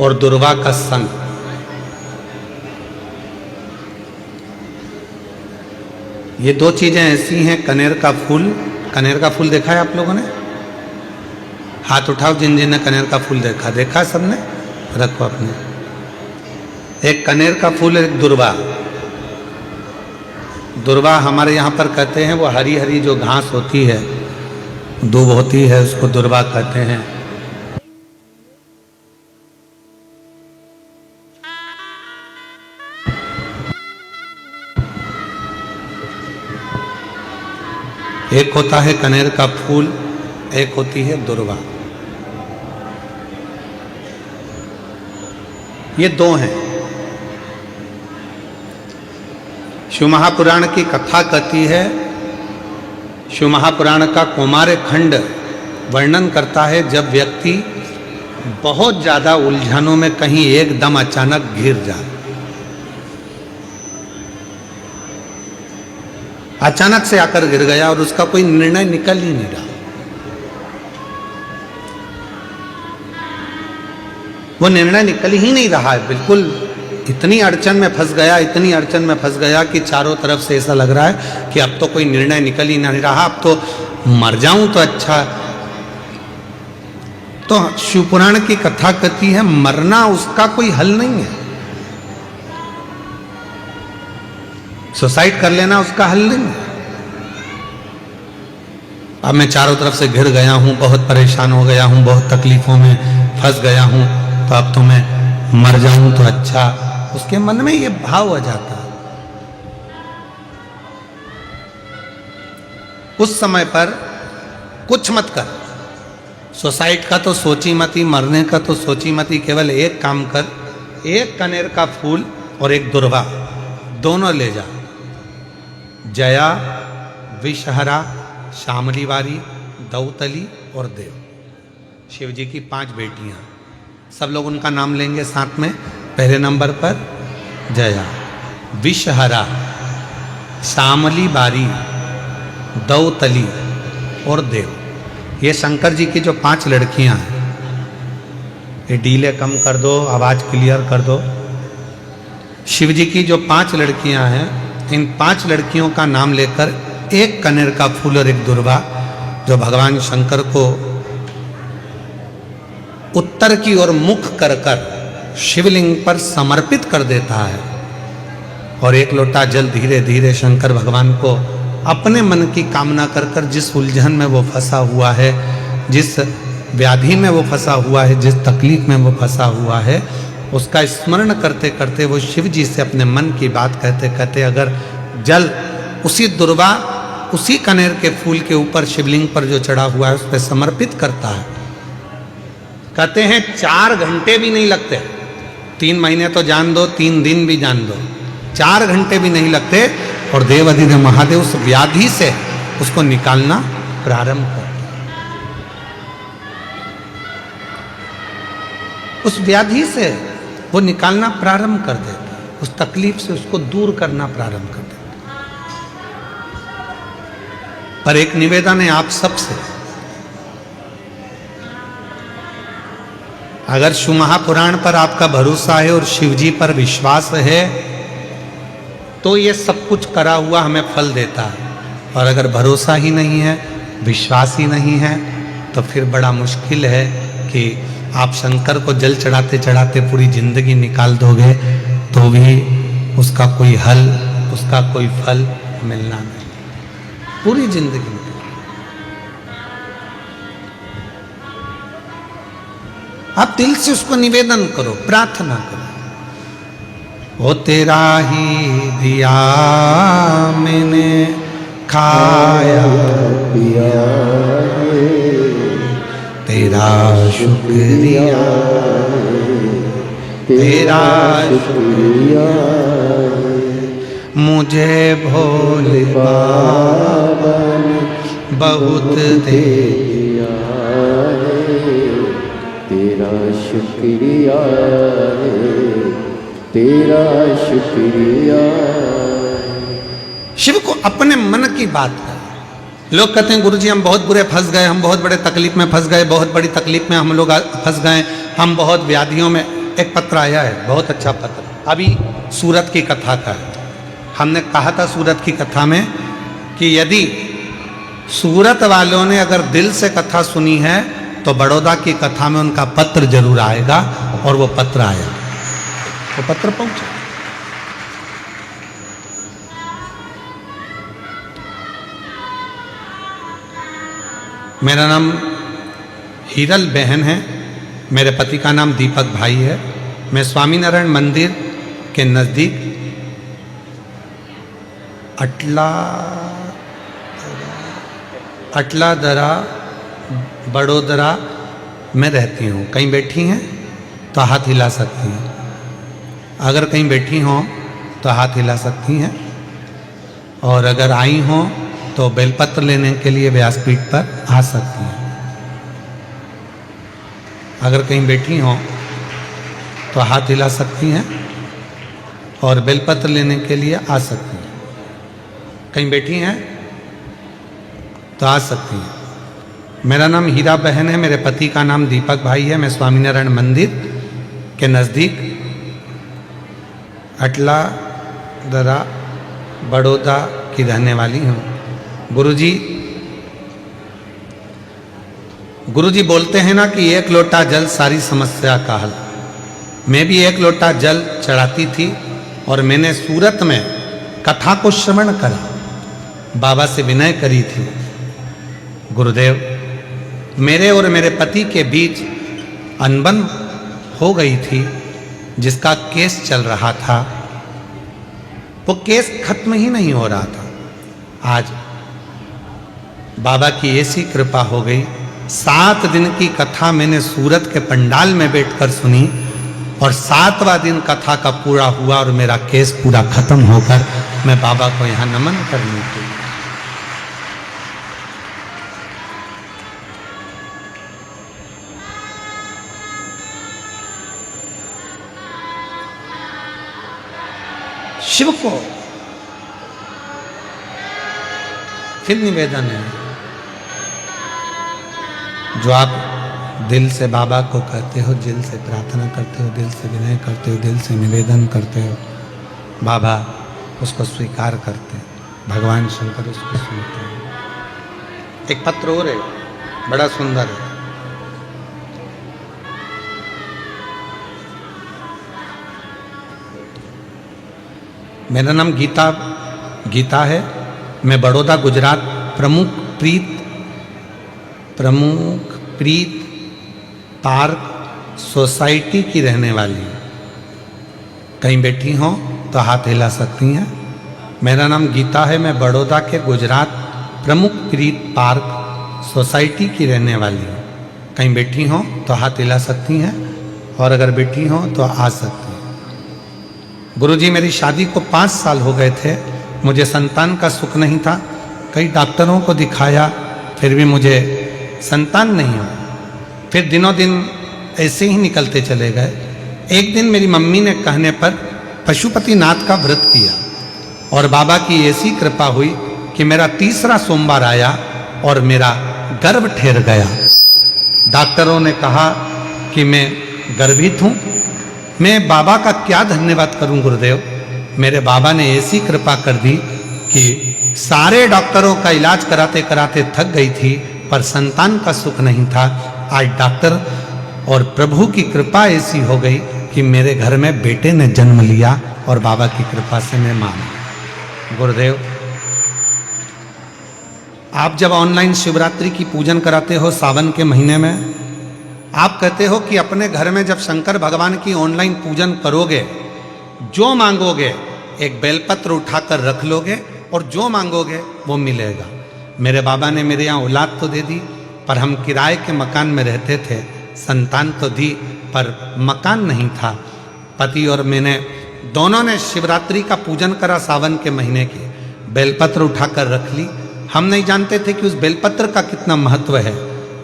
और दुर्वा का संग। ये दो चीजें ऐसी हैं। कनेर का फूल देखा है आप लोगों ने? हाथ उठाओ जिन जिन ने कनेर का फूल देखा। देखा सबने? रखो अपने। एक कनेर का फूल, एक दुर्वा। दुर्वा हमारे यहाँ पर कहते हैं वो हरी हरी जो घास होती है, दूब होती है, उसको दुर्वा कहते हैं। एक होता है कनेर का फूल, एक होती है दुर्वा। ये दो हैं। शिव महापुराण की कथा कहती है, शिव महापुराण का कौमार्य खंड वर्णन करता है जब व्यक्ति बहुत ज्यादा उलझनों में कहीं एकदम अचानक घिर जाए, अचानक से आकर गिर गया और उसका कोई निर्णय निकल ही नहीं रहा। वो निर्णय निकल ही नहीं रहा है, बिल्कुल इतनी अड़चन में फंस गया, इतनी अड़चन में फंस गया कि चारों तरफ से ऐसा लग रहा है कि अब तो कोई निर्णय निकल ही नहीं रहा, अब तो मर जाऊं तो अच्छा। तो शिवपुराण की कथा कहती है मरना उसका कोई हल नहीं है, सुसाइड कर लेना उसका हल नहीं है। अब मैं चारों तरफ से घिर गया हूं, बहुत परेशान हो गया हूं, बहुत तकलीफों में फंस गया हूं, तो अब तो मैं मर जाऊं तो अच्छा। उसके मन में ये भाव आ जाता है। उस समय पर कुछ मत कर, सुसाइड का तो सोची मत ही, मरने का तो सोची मत ही। केवल एक काम कर, एक कनेर का फूल और एक दुर्वा दोनों ले जा। जया, विषहरा, श्यामली बारी, दौतली और देव, शिव जी की 5 बेटियां। सब लोग उनका नाम लेंगे साथ में। पहले नंबर पर जया, विषहरा, श्यामली बारी, दौतली और देव। ये शंकर जी की जो 5 लड़कियां हैं। ये डीले कम कर दो, आवाज क्लियर कर दो। शिव जी की जो 5 लड़कियां हैं, इन 5 लड़कियों का नाम लेकर एक कनेर का फूल और एक दुर्वा जो भगवान शंकर को उत्तर की ओर मुख कर कर शिवलिंग पर समर्पित कर देता है, और एक लोटा जल धीरे धीरे शंकर भगवान को अपने मन की कामना कर कर जिस उलझन में वो फंसा हुआ है, जिस व्याधि में वो फंसा हुआ है, जिस तकलीफ में वो फंसा हुआ है, उसका स्मरण करते करते वो शिव जी से अपने मन की बात कहते कहते अगर जल उसी दुर्वा, उसी कनेर के फूल के ऊपर शिवलिंग पर जो चढ़ा हुआ है उस पर समर्पित करता है, कहते हैं 4 घंटे भी नहीं लगते। 3 महीने तो जान दो, 3 दिन भी जान दो, 4 घंटे भी नहीं लगते और देवाधिदेव महादेव उस व्याधि से उसको निकालना प्रारंभ कर। उस व्याधि से वो निकालना प्रारंभ कर देता है, उस तकलीफ से उसको दूर करना प्रारंभ कर देता है। पर एक निवेदन है आप सबसे, अगर शिव महापुराण पर आपका भरोसा है और शिव जी पर विश्वास है तो ये सब कुछ करा हुआ हमें फल देता है, और अगर भरोसा ही नहीं है, विश्वास ही नहीं है, तो फिर बड़ा मुश्किल है कि आप शंकर को जल चढ़ाते चढ़ाते पूरी जिंदगी निकाल दोगे तो भी उसका कोई हल, उसका कोई फल मिलना नहीं, पूरी जिंदगी। आप दिल से उसको निवेदन करो, प्रार्थना करो, वो तेरा ही दिया मैंने खाया पिया, तेरा शुक्रिया, तेरा शुक्रिया, मुझे भोले बाबा ने बहुत दे दिया, तेरा शुक्रिया, तेरा शुक्रिया। शिव को अपने मन की बात कर। लोग कहते हैं गुरुजी हम बहुत बुरे फंस गए, हम बहुत बड़े तकलीफ में फंस गए, बहुत बड़ी तकलीफ में हम लोग फंस गए, हम बहुत व्याधियों में। एक पत्र आया है, बहुत अच्छा पत्र, अभी सूरत की कथा का है। हमने कहा था सूरत की कथा में कि यदि सूरत वालों ने अगर दिल से कथा सुनी है तो बड़ौदा की कथा में उनका पत्र जरूर आएगा, और वो पत्र आया, वो पत्र पहुंचा। मेरा नाम हीरल बहन है, मेरे पति का नाम दीपक भाई है। मैं स्वामीनारायण मंदिर के नज़दीक अटलादरा बड़ोदरा में रहती हूँ। कहीं बैठी हैं तो हाथ हिला सकती हैं, अगर कहीं बैठी हों तो हाथ हिला सकती हैं, और अगर आई हों तो बेलपत्र लेने के लिए व्यासपीठ पर आ सकती हैं। अगर कहीं बैठी हों तो हाथ हिला सकती हैं और बेलपत्र लेने के लिए आ सकती हैं। कहीं बैठी हैं तो आ सकती हैं। मेरा नाम हीरा बहन है, मेरे पति का नाम दीपक भाई है। मैं स्वामीनारायण मंदिर के नज़दीक अटलादरा बड़ौदा की रहने वाली हूँ। गुरुजी बोलते हैं ना कि एक लोटा जल सारी समस्या का हल। मैं भी एक लोटा जल चढ़ाती थी और मैंने सूरत में कथा को श्रवण करा, बाबा से विनय करी थी, गुरुदेव मेरे और मेरे पति के बीच अनबन हो गई थी, जिसका केस चल रहा था, वो केस खत्म ही नहीं हो रहा था। आज बाबा की ऐसी कृपा हो गई, 7 दिन की कथा मैंने सूरत के पंडाल में बैठकर सुनी, और 7वां दिन कथा का पूरा हुआ और मेरा केस पूरा खत्म होकर मैं बाबा को यहाँ नमन करने के लिए। शिव को फिर निवेदन है, जो आप दिल से बाबा को कहते हो, दिल से प्रार्थना करते हो, दिल से विनय करते हो, दिल से निवेदन करते हो, बाबा उसको स्वीकार करते हैं, भगवान शंकर उसको सुनते हैं। एक पत्र और है, बड़ा सुंदर है। मेरा नाम गीता है। मैं बड़ौदा गुजरात प्रमुख प्रीत पार्क सोसाइटी की रहने वाली हूँ। कहीं बैठी हों तो हाथ हिला सकती हैं। मेरा नाम गीता है। मैं बड़ौदा के गुजरात प्रमुख प्रीत पार्क सोसाइटी की रहने वाली हूँ। कहीं बैठी हों तो हाथ हिला सकती हैं, और अगर बैठी हों तो आ सकती हैं। गुरुजी मेरी शादी को 5 साल हो गए थे, मुझे संतान का सुख नहीं था। कई डॉक्टरों को दिखाया, फिर भी मुझे संतान नहीं हुआ। फिर दिनों दिन ऐसे ही निकलते चले गए। एक दिन मेरी मम्मी ने कहने पर पशुपतिनाथ का व्रत किया और बाबा की ऐसी कृपा हुई कि मेरा तीसरा सोमवार आया और मेरा गर्भ ठहर गया। डॉक्टरों ने कहा कि मैं गर्भित हूँ। मैं बाबा का क्या धन्यवाद करूं गुरुदेव। मेरे बाबा ने ऐसी कृपा कर दी कि सारे डॉक्टरों का इलाज कराते कराते थक गई थी, पर संतान का सुख नहीं था। आज डॉक्टर और प्रभु की कृपा ऐसी हो गई कि मेरे घर में बेटे ने जन्म लिया और बाबा की कृपा से मैं मां। गुरुदेव, आप जब ऑनलाइन शिवरात्रि की पूजन कराते हो सावन के महीने में, आप कहते हो कि अपने घर में जब शंकर भगवान की ऑनलाइन पूजन करोगे, जो मांगोगे एक बेलपत्र उठाकर रख लोगे और जो मांगोगे वो मिलेगा। मेरे बाबा ने मेरे यहाँ औलाद तो दे दी, पर हम किराए के मकान में रहते थे। संतान तो दी पर मकान नहीं था। पति और मैंने दोनों ने शिवरात्रि का पूजन करा सावन के महीने की, बेलपत्र उठाकर रख ली। हम नहीं जानते थे कि उस बेलपत्र का कितना महत्व है।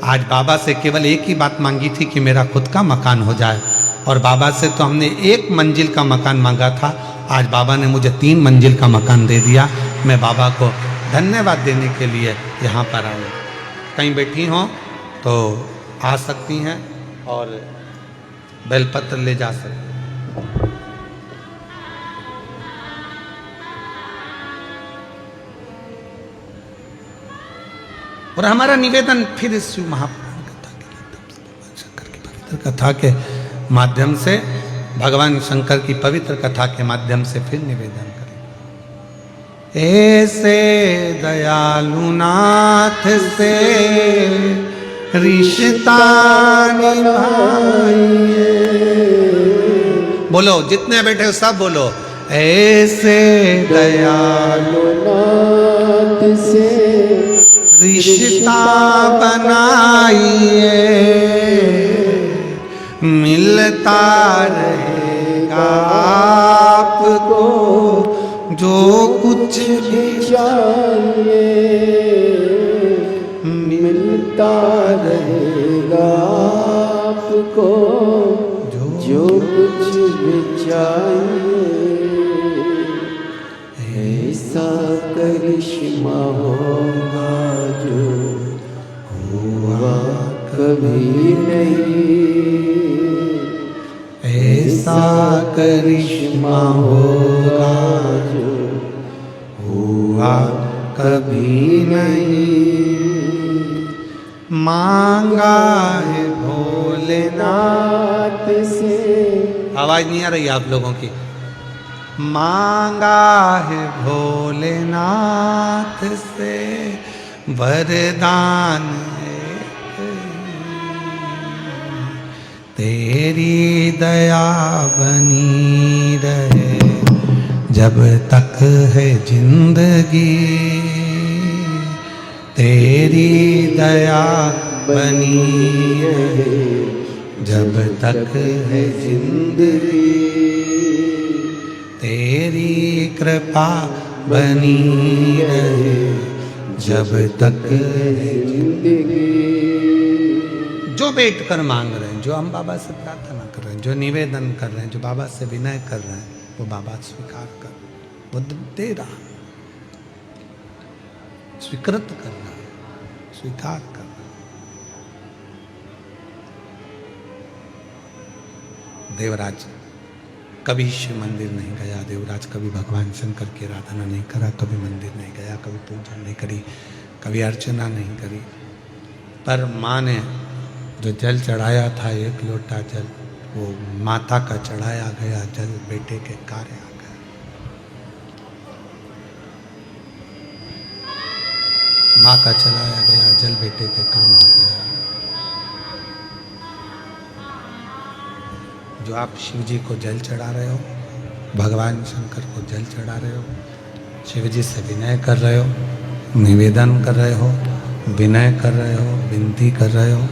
आज बाबा से केवल एक ही बात मांगी थी कि मेरा खुद का मकान हो जाए, और बाबा से तो हमने 1 मंजिल का मकान मांगा था। आज बाबा ने मुझे 3 मंजिल का मकान दे दिया। मैं बाबा को धन्यवाद देने के लिए यहाँ पर आई। कहीं बैठी हों तो आ सकती हैं और बेलपत्र ले जा सकती हैं। और हमारा निवेदन फिर इस शिव महापुराण कथा के माध्यम से, शंकर की पवित्र कथा के माध्यम से, भगवान शंकर की पवित्र कथा के माध्यम से फिर निवेदन करें। ऐसे दयालु नाथ से रिश्ता निभाइए। बोलो, जितने बैठे हो सब बोलो, ऐसे दयालु नाथ से रिश्ता बनाइए, मिलता रहेगा आपको जो कुछ भी चाहिए, मिलता रहेगा आपको जो कुछ भी चाहिए। ऐसा करिश्मा होगा जो हुआ कभी नहीं, ऐसा करिश्मा होगा जो हुआ कभी नहीं। मांगा है भोलेनाथ से। आवाज नहीं आ रही आप लोगों की। मांगा है भोलेनाथ से वरदान है, तेरी दया बनी रहे जब तक है जिंदगी, तेरी दया बनी रहे जब तक है जिंदगी, तेरी कृपा बनी रहे जब तक है जिंदगी। जो बैठ कर मांग रहे हैं, जो हम बाबा से प्रार्थना कर रहे हैं, जो निवेदन कर रहे हैं, जो बाबा से विनय कर रहे हैं, वो बाबा स्वीकार कर, वो दे रहा, स्वीकृत कर रहा, स्वीकार कर रहा। देवराज कभी शिव मंदिर नहीं गया, देवराज कभी भगवान शंकर की आराधना नहीं करा, कभी मंदिर नहीं गया, कभी पूजन नहीं करी, कभी अर्चना नहीं करी, पर माँ ने जो जल चढ़ाया था 1 लोटा जल, वो माता का चढ़ाया गया जल बेटे के कार्य आ गया। माँ का चढ़ाया गया जल बेटे के काम आ गया। जो आप शिव जी को जल चढ़ा रहे हो, भगवान शंकर को जल चढ़ा रहे हो, शिव जी से विनय कर रहे हो, निवेदन कर रहे हो, विनय कर रहे हो, विनती कर रहे हो,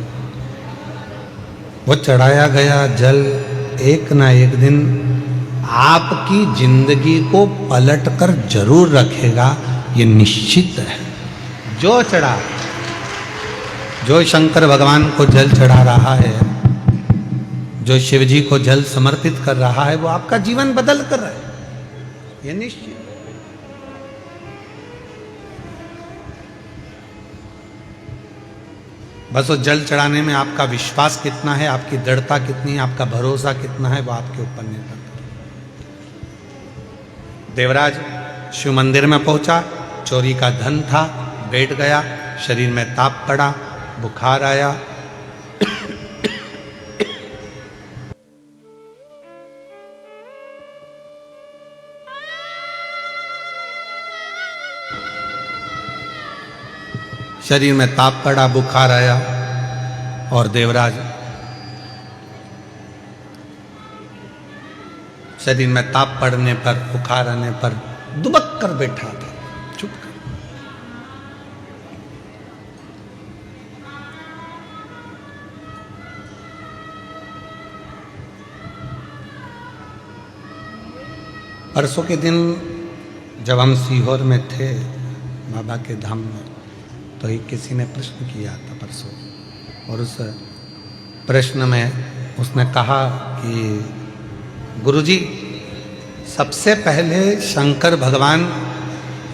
वो चढ़ाया गया जल एक ना एक दिन आपकी जिंदगी को पलटकर जरूर रखेगा, ये निश्चित है। जो चढ़ा, जो शंकर भगवान को जल चढ़ा रहा है, जो शिव जी को जल समर्पित कर रहा है वो आपका जीवन बदल कर रहा है, ये निश्चित। बस वो जल चढ़ाने में आपका विश्वास कितना है, आपकी दृढ़ता कितनी है, आपका भरोसा कितना है, वो आपके ऊपर निर्भर करता है। देवराज शिव मंदिर में पहुंचा, चोरी का धन था, बैठ गया, शरीर में ताप पड़ा, बुखार आया। शरीर में ताप पड़ा, बुखार आया और देवराज शरीर में ताप पड़ने पर, बुखार आने पर दुबक कर बैठा था, चुप कर। परसों के दिन जब हम सीहोर में थे बाबा के धाम में, तो ही किसी ने प्रश्न किया था परसों, और उस प्रश्न में उसने कहा कि गुरुजी, सबसे पहले शंकर भगवान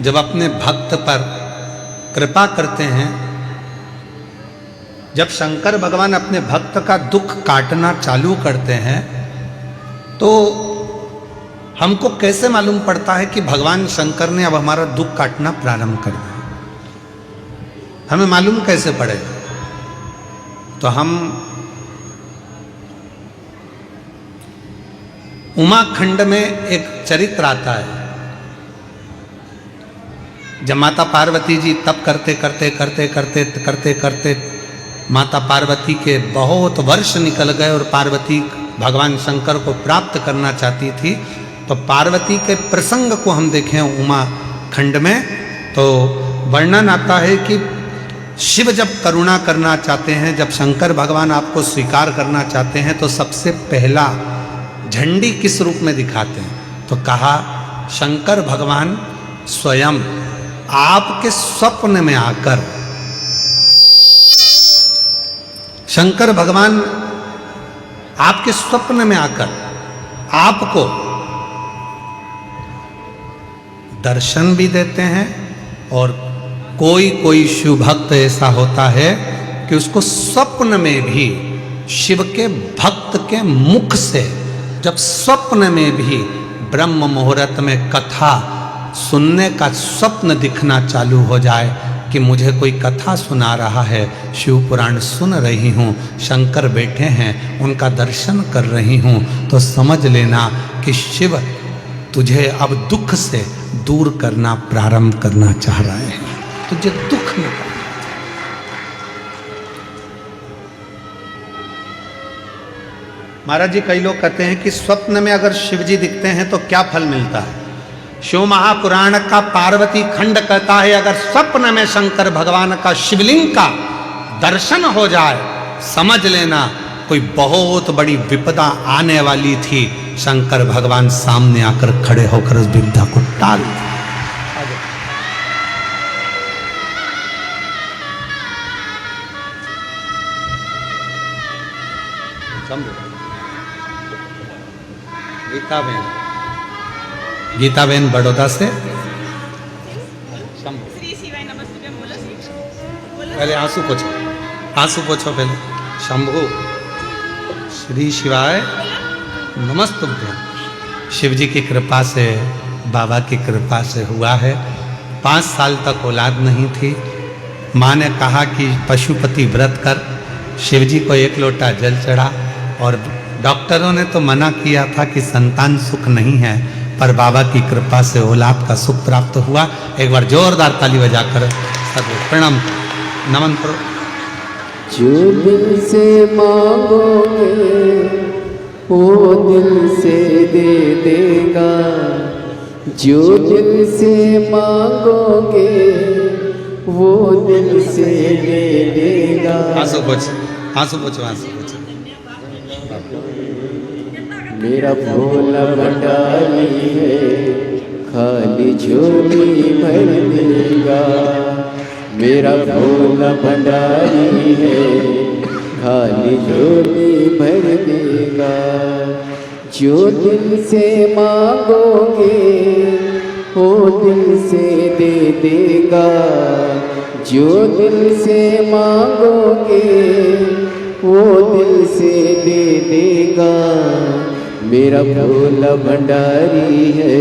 जब अपने भक्त पर कृपा करते हैं, जब शंकर भगवान अपने भक्त का दुख काटना चालू करते हैं, तो हमको कैसे मालूम पड़ता है कि भगवान शंकर ने अब हमारा दुख काटना प्रारंभ कर दिया? हमें मालूम कैसे पड़ेगा? तो हम उमाखंड में एक चरित्र आता है, जब माता पार्वती जी तप करते करते करते करते करते करते माता पार्वती के बहुत वर्ष निकल गए और पार्वती भगवान शंकर को प्राप्त करना चाहती थी, तो पार्वती के प्रसंग को हम देखें उमाखंड में, तो वर्णन आता है कि शिव जब करुणा करना चाहते हैं, जब शंकर भगवान आपको स्वीकार करना चाहते हैं, तो सबसे पहला झंडी किस रूप में दिखाते हैं? तो कहा शंकर भगवान स्वयं आपके स्वप्न में आकर, शंकर भगवान आपके स्वप्न में आकर आपको दर्शन भी देते हैं, और कोई कोई शिव भक्त ऐसा होता है कि उसको स्वप्न में भी शिव के भक्त के मुख से, जब स्वप्न में भी ब्रह्म मुहूर्त में कथा सुनने का स्वप्न दिखना चालू हो जाए कि मुझे कोई कथा सुना रहा है, शिव पुराण सुन रही हूँ, शंकर बैठे हैं, उनका दर्शन कर रही हूँ, तो समझ लेना कि शिव तुझे अब दुख से दूर करना प्रारंभ करना चाह रहा है, तुझे दुख में। महाराज जी, कई लोग कहते हैं कि स्वप्न में अगर शिव जी दिखते हैं तो क्या फल मिलता है? शिव महापुराण का पार्वती खंड कहता है, अगर स्वप्न में शंकर भगवान का शिवलिंग का दर्शन हो जाए, समझ लेना कोई बहुत बड़ी विपदा आने वाली थी, शंकर भगवान सामने आकर खड़े होकर उस विपदा को टाल। गीताबेन बड़ौदा से, पहले आंसू पोछो, आंसू पोछो पहले। शंभु श्री शिवाय नमस्तुभ्यं। शिव जी की कृपा से, बाबा की कृपा से हुआ है। 5 साल तक औलाद नहीं थी। माँ ने कहा कि पशुपति व्रत कर, शिव जी को 1 लोटा जल चढ़ा, और डॉक्टरों ने तो मना किया था कि संतान सुख नहीं है, पर बाबा की कृपा से औलाद का सुख प्राप्त हुआ। एक बार जोरदार ताली बजाकर सब प्रणाम नमन करो। जो दिल से मांगोगे वो दिल से दे देगा, जो दिल से मांगोगे वो दिल से दे देगा। आंसू पोछो, आंसू पोछो, आंसू पोछो। मेरा भोला भंडारी है, खाली झोली भर देगा। मेरा भोला भंडारी है, खाली झोली भर देगा। जो दिल से मांगोगे वो दिल से दे देगा। जो दिल से मांगोगे वो दिल से दे देगा। मेरा भोला भंडारी है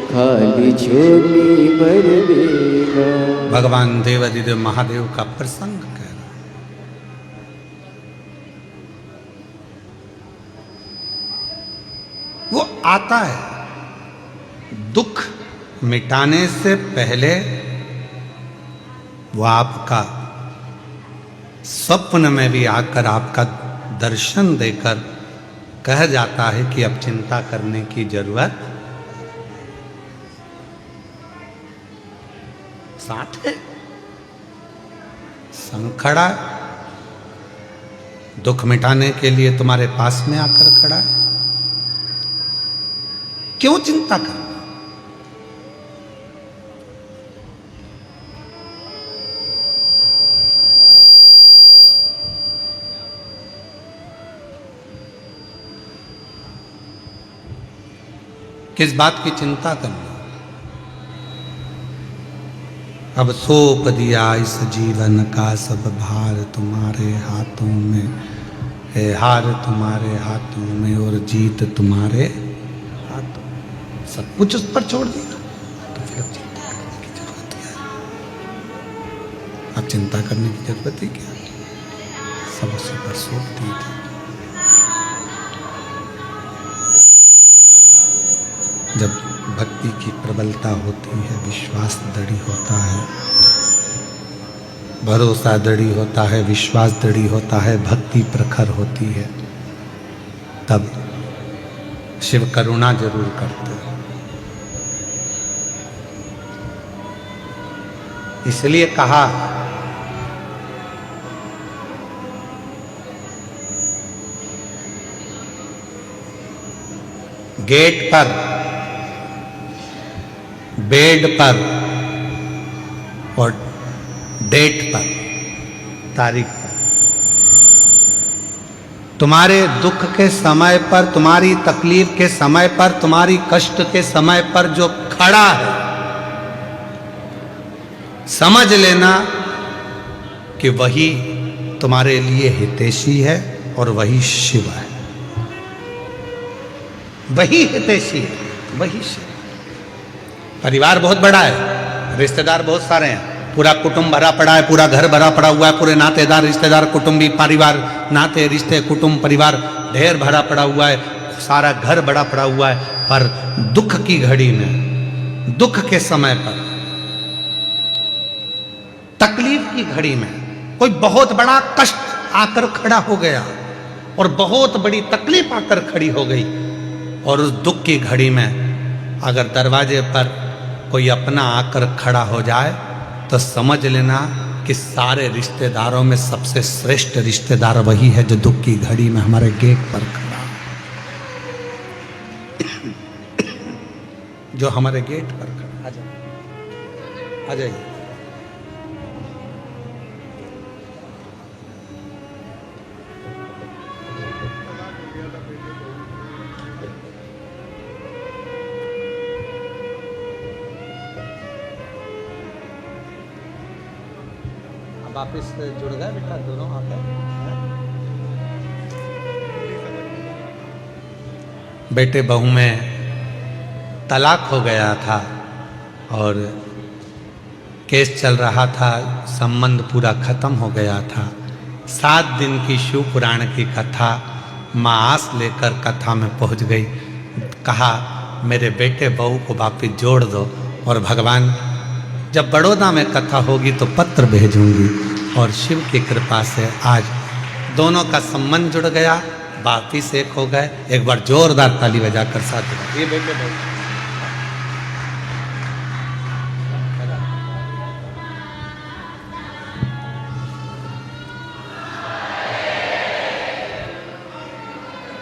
खाली झोली भर देगा। भगवान देवाधिदेव महादेव का प्रसंग कह रहा। वो आता है दुख मिटाने से पहले, वो आपका स्वप्न में भी आकर आपका दर्शन देकर कह जाता है कि अब चिंता करने की जरूरत साथ है। संग खड़ा है, दुख मिटाने के लिए तुम्हारे पास में आकर खड़ा है। क्यों चिंता करना? किस बात की चिंता करना? अब सौंप दिया इस जीवन का सब भार तुम्हारे हाथों में है। हार तुम्हारे हाथों में और जीत तुम्हारे हाथों में। सब कुछ उस पर छोड़ दिया तो फिर अब चिंता करने की जरूरत क्या है? अब चिंता करने की जरूरत ही क्या? सब उसी पर सौंप दी थी। जब भक्ति की प्रबलता होती है, विश्वास दृढ़ होता है, भरोसा दृढ़ होता है, विश्वास दृढ़ होता है, भक्ति प्रखर होती है, तब शिव करुणा जरूर करते हैं। इसलिए कहा गेट पर, बेड पर और डेट पर, तारीख पर, तुम्हारे दुख के समय पर, तुम्हारी तकलीफ के समय पर, तुम्हारी कष्ट के समय पर जो खड़ा है, समझ लेना कि वही तुम्हारे लिए हितैषी है और वही शिव है। वही हितैषी है, वही शिव। परिवार बहुत बड़ा है, रिश्तेदार बहुत सारे हैं, पूरा कुटुंब भरा पड़ा है, पूरा घर भरा पड़ा हुआ है, पूरे नातेदार रिश्तेदार कुटुंबी परिवार, नाते रिश्ते कुटुंब परिवार ढेर भरा पड़ा हुआ है, सारा घर बड़ा पड़ा हुआ है। पर दुख की घड़ी में, दुख के समय पर, तकलीफ की घड़ी में कोई बहुत बड़ा कष्ट आकर खड़ा हो गया और बहुत बड़ी तकलीफ आकर खड़ी हो गई, और उस दुख की घड़ी में अगर दरवाजे पर कोई अपना आकर खड़ा हो जाए तो समझ लेना कि सारे रिश्तेदारों में सबसे श्रेष्ठ रिश्तेदार वही है जो दुख की घड़ी में हमारे गेट पर खड़ा, जो हमारे गेट पर खड़ा। आ जाइए। वापिस जुड़ गए बेटा, दोनों आकर। बेटे बहू में तलाक हो गया था और केस चल रहा था, संबंध पूरा खत्म हो गया था। 7 दिन की शिव पुराण की कथा, माँ आस लेकर कथा में पहुंच गई। कहा मेरे बेटे बहू को वापिस जोड़ दो, और भगवान जब बड़ौदा में कथा होगी तो पत्र भेजूंगी। और शिव की कृपा से आज दोनों का संबंध जुड़ गया, वापिस एक हो गए। एक बार जोरदार ताली बजाकर साथ ये बेटे बहू।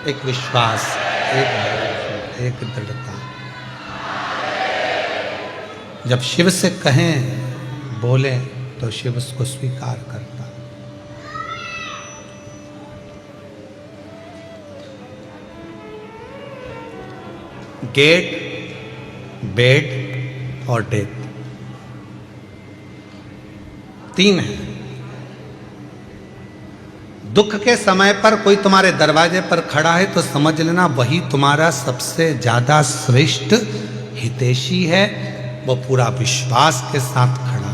एक विश्वास, एक भरोसा, एक दृढ़ता। जब शिव से कहें, बोले, तो शिव उसको स्वीकार करता। गेट, बेड और डेथ, 3 है। दुख के समय पर कोई तुम्हारे दरवाजे पर खड़ा है तो समझ लेना वही तुम्हारा सबसे ज्यादा श्रेष्ठ हितैषी है, वो पूरा विश्वास के साथ खड़ा हुआ।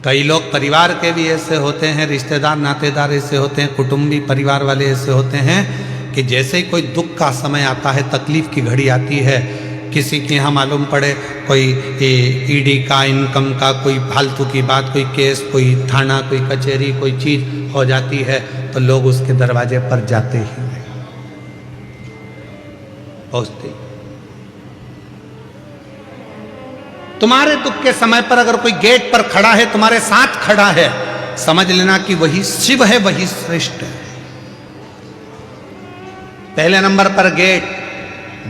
कई लोग परिवार के भी ऐसे होते हैं, रिश्तेदार नातेदार ऐसे होते हैं, कुटुंबी परिवार वाले ऐसे होते हैं कि जैसे ही कोई दुख का समय आता है, तकलीफ की घड़ी आती है, किसी के यहाँ मालूम पड़े कोई ईडी का, इनकम का कोई फालतू की बात, कोई केस, कोई थाना, कोई कचहरी, कोई चीज हो जाती है तो लोग उसके दरवाजे पर जाते ही पहुंचते। तुम्हारे दुख के समय पर अगर कोई गेट पर खड़ा है, तुम्हारे साथ खड़ा है, समझ लेना कि वही शिव है, वही श्रेष्ठ है। पहले नंबर पर गेट,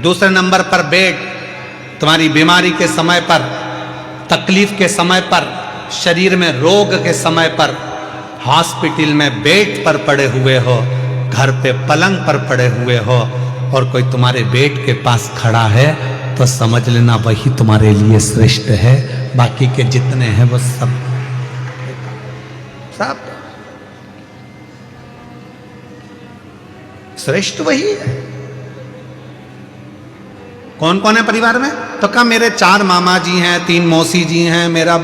दूसरे नंबर पर बेड। तुम्हारी बीमारी के समय पर, तकलीफ के समय पर, शरीर में रोग के समय पर, हॉस्पिटल में बेड पर पड़े हुए हो, घर पे पलंग पर पड़े हुए हो और कोई तुम्हारे बेड के पास खड़ा है तो समझ लेना वही तुम्हारे लिए श्रेष्ठ है। बाकी के जितने हैं वो सब श्रेष्ठ वही है। कौन कौन है परिवार में? तो कहा मेरे 4 मामा जी हैं, 3 मौसी जी हैं, मेरा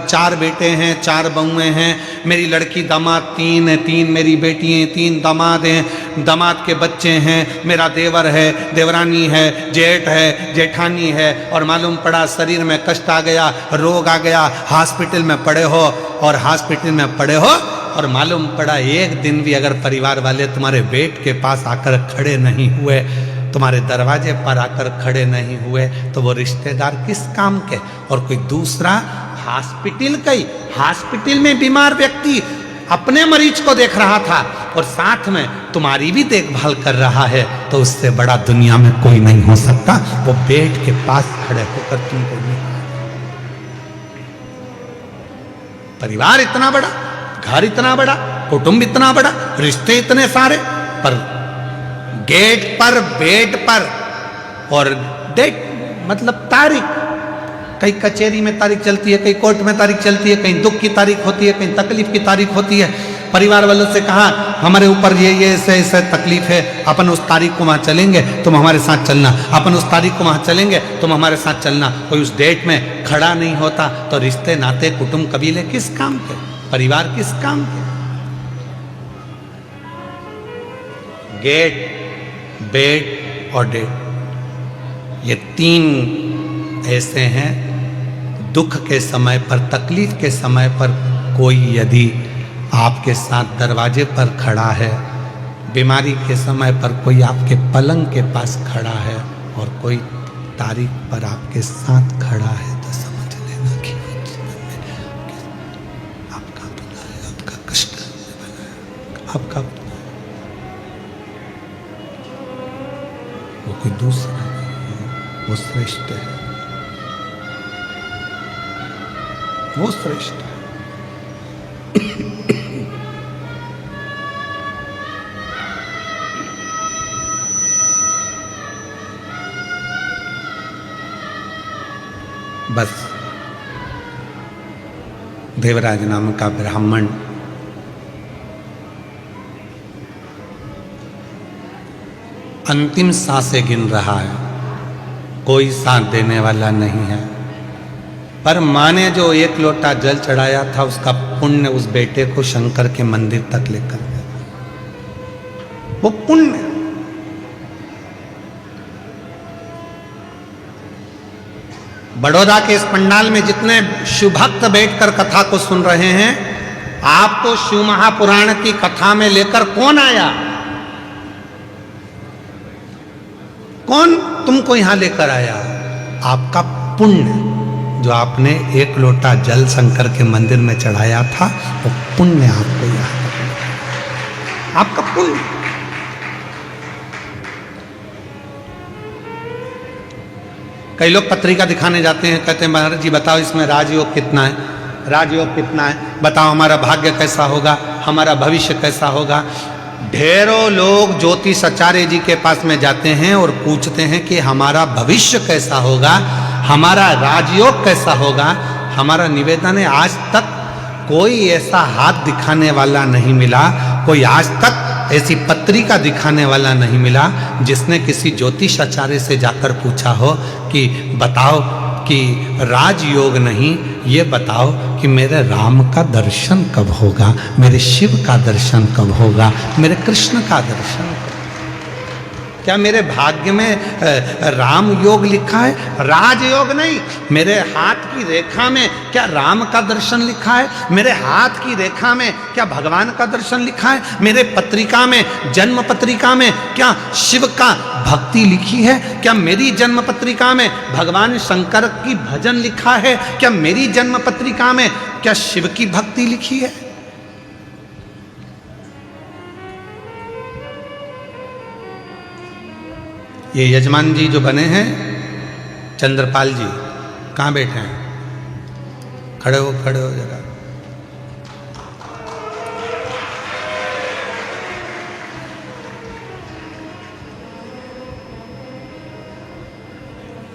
4 बेटे हैं, 4 बहुएं हैं, मेरी लड़की दामाद 3 है, 3 मेरी बेटी हैं, 3 दामाद हैं, दामाद के बच्चे हैं, मेरा देवर है, देवरानी है, जेठ है, जेठानी है, और मालूम पड़ा शरीर में कष्ट आ गया, रोग आ गया, हॉस्पिटल में पड़े हो, और हॉस्पिटल में पड़े हो और मालूम पड़ा एक दिन भी अगर परिवार वाले तुम्हारे बेड के पास आकर खड़े नहीं हुए, तुम्हारे दरवाजे पर आकर खड़े नहीं हुए, तो वो रिश्तेदार किस काम के? और कोई दूसरा हॉस्पिटल में बीमार व्यक्ति अपने मरीज को देख रहा था और साथ में तुम्हारी भी देखभाल कर रहा है, तो उससे बड़ा दुनिया में कोई नहीं हो सकता। वो बेड के पास खड़े होकर तुमको नहीं। परिवार इतना बड़ा, घर इतना बड़ा, कुटुंब इतना बड़ा, रिश्ते इतने सारे, पर गेट पर, बेड पर और डेट मतलब तारीख, कहीं कचहरी में तारीख चलती है, कहीं कोर्ट में तारीख चलती है, कहीं दुख की तारीख होती है, कहीं तकलीफ की तारीख होती है। परिवार वालों से कहा हमारे ऊपर ये ऐसे ऐसे तकलीफ है, अपन उस तारीख को वहाँ चलेंगे, तुम हमारे साथ चलना, अपन उस तारीख को वहाँ चलेंगे, तुम हमारे साथ चलना। कोई उस डेट में खड़ा नहीं होता तो रिश्ते नाते कुटुंब कबीले किस काम के? परिवार किस काम के? गेट, बेड और डेट, ये 3 ऐसे हैं। दुख के समय पर, तकलीफ के समय पर कोई यदि आपके साथ दरवाजे पर खड़ा है, बीमारी के समय पर कोई आपके पलंग के पास खड़ा है और कोई तारीख पर आपके साथ खड़ा है, तो समझ लेना कि आपका भला है, आपका कष्ट है, आपका वो कोई दूसरा नहीं है, वो श्रेष्ठ है, वो श्रेष्ठ है। बस देवराज नाम का ब्राह्मण अंतिम सांसें गिन रहा है, कोई साथ देने वाला नहीं है, पर माँ ने जो 1 लोटा जल चढ़ाया था उसका पुण्य उस बेटे को शंकर के मंदिर तक लेकर गया। वो पुण्य बड़ौदा के इस पंडाल में जितने शिव भक्त बैठकर कथा को सुन रहे हैं, आपको शिव महापुराण की कथा में लेकर कौन आया? कौन तुमको यहां लेकर आया? आपका पुण्य, जो आपने 1 लोटा जल शंकर के मंदिर में चढ़ाया था, वो पुण्य आपको यहां, आपका पुण्य। कई लोग पत्रिका दिखाने जाते हैं, कहते हैं महाराज जी बताओ इसमें राजयोग कितना है, राजयोग कितना है, बताओ हमारा भाग्य कैसा होगा, हमारा भविष्य कैसा होगा। ढेरों लोग ज्योतिषाचार्य जी के पास में जाते हैं और पूछते हैं कि हमारा भविष्य कैसा होगा, हमारा राजयोग कैसा होगा। हमारा निवेदन है, आज तक कोई ऐसा हाथ दिखाने वाला नहीं मिला, कोई आज तक ऐसी पत्रिका दिखाने वाला नहीं मिला जिसने किसी ज्योतिषाचार्य से जाकर पूछा हो कि बताओ कि राजयोग नहीं, ये बताओ कि मेरे राम का दर्शन कब होगा, मेरे शिव का दर्शन कब होगा, मेरे कृष्ण का दर्शन कब? क्या मेरे भाग्य में राम योग लिखा है? राजयोग नहीं, मेरे हाथ की रेखा में क्या राम का दर्शन लिखा है? मेरे हाथ की रेखा में क्या भगवान का दर्शन लिखा है? मेरे पत्रिका में, जन्म पत्रिका में क्या शिव का भक्ति लिखी है? क्या मेरी जन्म पत्रिका में भगवान शंकर की भजन लिखा है? क्या मेरी जन्म पत्रिका में क्या शिव की भक्ति लिखी है? ये यजमान जी जो बने हैं, चंद्रपाल जी, कहाँ बैठे हैं? खड़े हो जरा।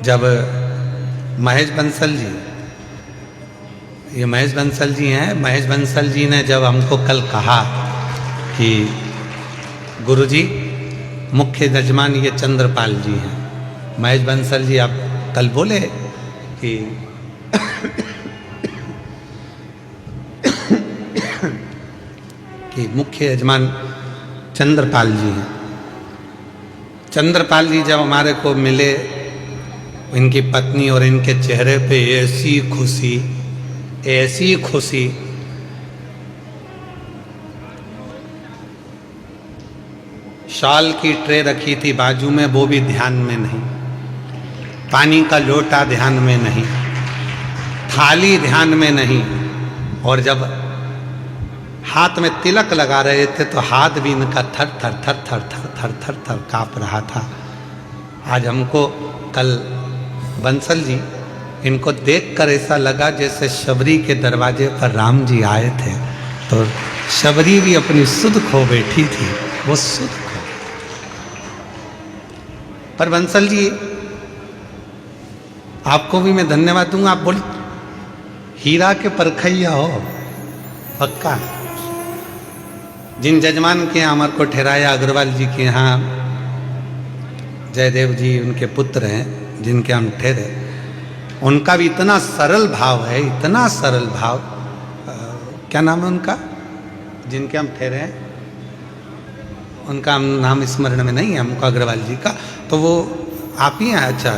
जब महेश बंसल जी, ये महेश बंसल जी हैं, महेश बंसल जी ने जब हमको कल कहा कि गुरुजी मुख्य यजमान ये चंद्रपाल जी हैं, महेश बंसल जी आप कल बोले कि कि मुख्य यजमान चंद्रपाल जी हैं। चंद्रपाल जी जब हमारे को मिले, इनकी पत्नी और इनके चेहरे पे ऐसी खुशी, ऐसी खुशी, शाल की ट्रे रखी थी बाजू में, वो भी ध्यान में नहीं, पानी का लोटा ध्यान में नहीं, थाली ध्यान में नहीं, और जब हाथ में तिलक लगा रहे थे तो हाथ भी इनका थर थर थर थर थर थर थर थर काँप रहा था। आज हमको कल बंसल जी, इनको देखकर ऐसा लगा जैसे शबरी के दरवाजे पर राम जी आए थे, तो शबरी भी अपनी सुध खो बैठी थी, वो सुध खो। पर बंसल जी आपको भी मैं धन्यवाद दूंगा, आप बोले हीरा के परखैया हो पक्का। जिन जजमान के यहाँ हमारे को ठहराया, अग्रवाल जी के यहाँ, जयदेव जी उनके पुत्र हैं जिनके हम ठहरे, उनका भी इतना सरल भाव है, इतना सरल भाव। क्या नाम है उनका जिनके हम ठहरे हैं? उनका हम नाम स्मरण में नहीं है हमको, अग्रवाल जी का। तो वो आप ही हैं? अच्छा,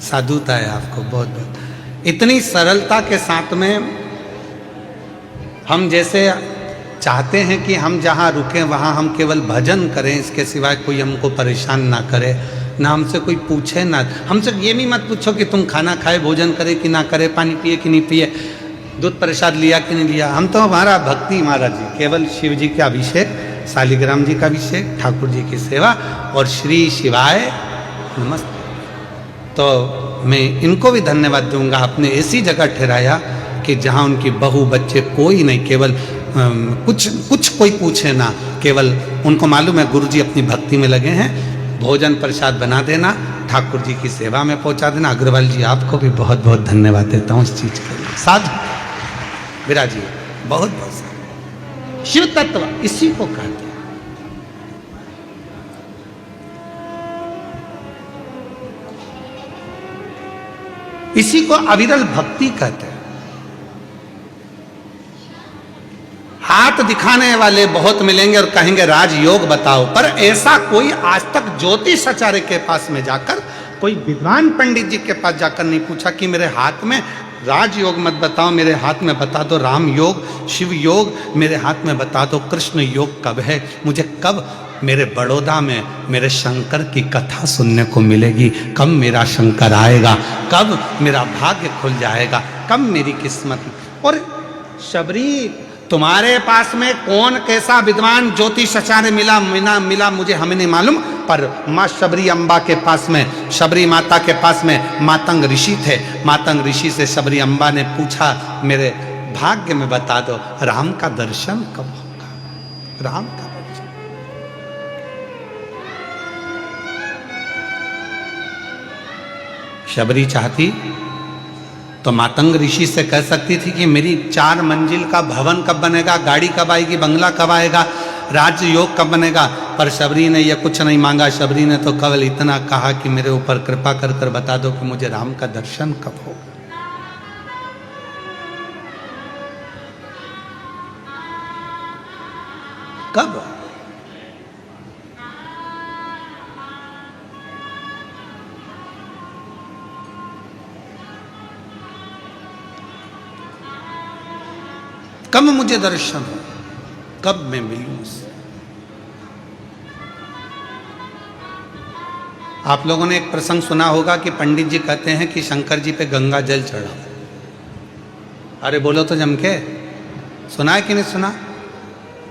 साधुता है आपको, बहुत बहुत। इतनी सरलता के साथ में हम जैसे चाहते हैं कि हम जहाँ रुकें वहाँ हम केवल भजन करें, इसके सिवाय कोई हमको परेशान ना करे, ना हमसे कोई पूछे, ना हमसे ये भी मत पूछो कि तुम खाना खाए, भोजन करे कि ना करे, पानी पिए कि नहीं पिए, दूध प्रसाद लिया कि नहीं लिया। हम तो हमारा भक्ति महाराज जी, केवल शिव जी का अभिषेक, शालिग्राम जी का अभिषेक, ठाकुर जी की सेवा और श्री शिवाय नमस्ते। तो मैं इनको भी धन्यवाद दूंगा, आपने ऐसी जगह ठहराया कि जहाँ उनकी बहू बच्चे कोई नहीं, केवल कुछ कोई पूछे ना, केवल उनको मालूम है गुरु जी अपनी भक्ति में लगे हैं, भोजन प्रसाद बना देना, ठाकुर जी की सेवा में पहुँचा देना। अग्रवाल जी आपको भी बहुत बहुत धन्यवाद देता हूँ इस चीज़ के लिए। साधु विराजी, बहुत बहुत शिव तत्व इसी को कहते हैं। इसी को अविरल भक्ति कहते हैं। हाथ दिखाने वाले बहुत मिलेंगे और कहेंगे राजयोग बताओ, पर ऐसा कोई आज तक ज्योतिषाचार्य के पास में जाकर, कोई विद्वान पंडित जी के पास जाकर नहीं पूछा कि मेरे हाथ में राजयोग मत बताओ, मेरे हाथ में बता दो राम योग, शिव योग, मेरे हाथ में बता दो कृष्ण योग कब है, मुझे कब मेरे बड़ौदा में मेरे शंकर की कथा सुनने को मिलेगी, कब मेरा शंकर आएगा, कब मेरा भाग्य खुल जाएगा, कब मेरी किस्मत। और शबरी तुम्हारे पास में कौन कैसा विद्वान ज्योतिषाचार्य मिला मुझे हमें नहीं मालूम, पर माँ शबरी अम्बा के पास में, शबरी माता के पास में मातंग ऋषि थे। मातंग ऋषि से शबरी अम्बा ने पूछा मेरे भाग्य में बता दो राम का दर्शन कब होगा, राम का दर्शन। शबरी चाहती तो मातंग ऋषि से कह सकती थी कि मेरी 4 मंजिल का भवन कब बनेगा, गाड़ी कब आएगी, बंगला कब आएगा, राज्य योग कब बनेगा। पर शबरी ने यह कुछ नहीं मांगा। शबरी ने तो केवल इतना कहा कि मेरे ऊपर कृपा कर कर बता दो कि मुझे राम का दर्शन कब होगा। कब? कब मुझे दर्शन हो, कब मैं मिलूं उससे। आप लोगों ने एक प्रसंग सुना होगा कि पंडित जी कहते हैं कि शंकर जी पे गंगा जल चढ़ाओ। अरे बोलो तो जम के, सुना है कि नहीं सुना?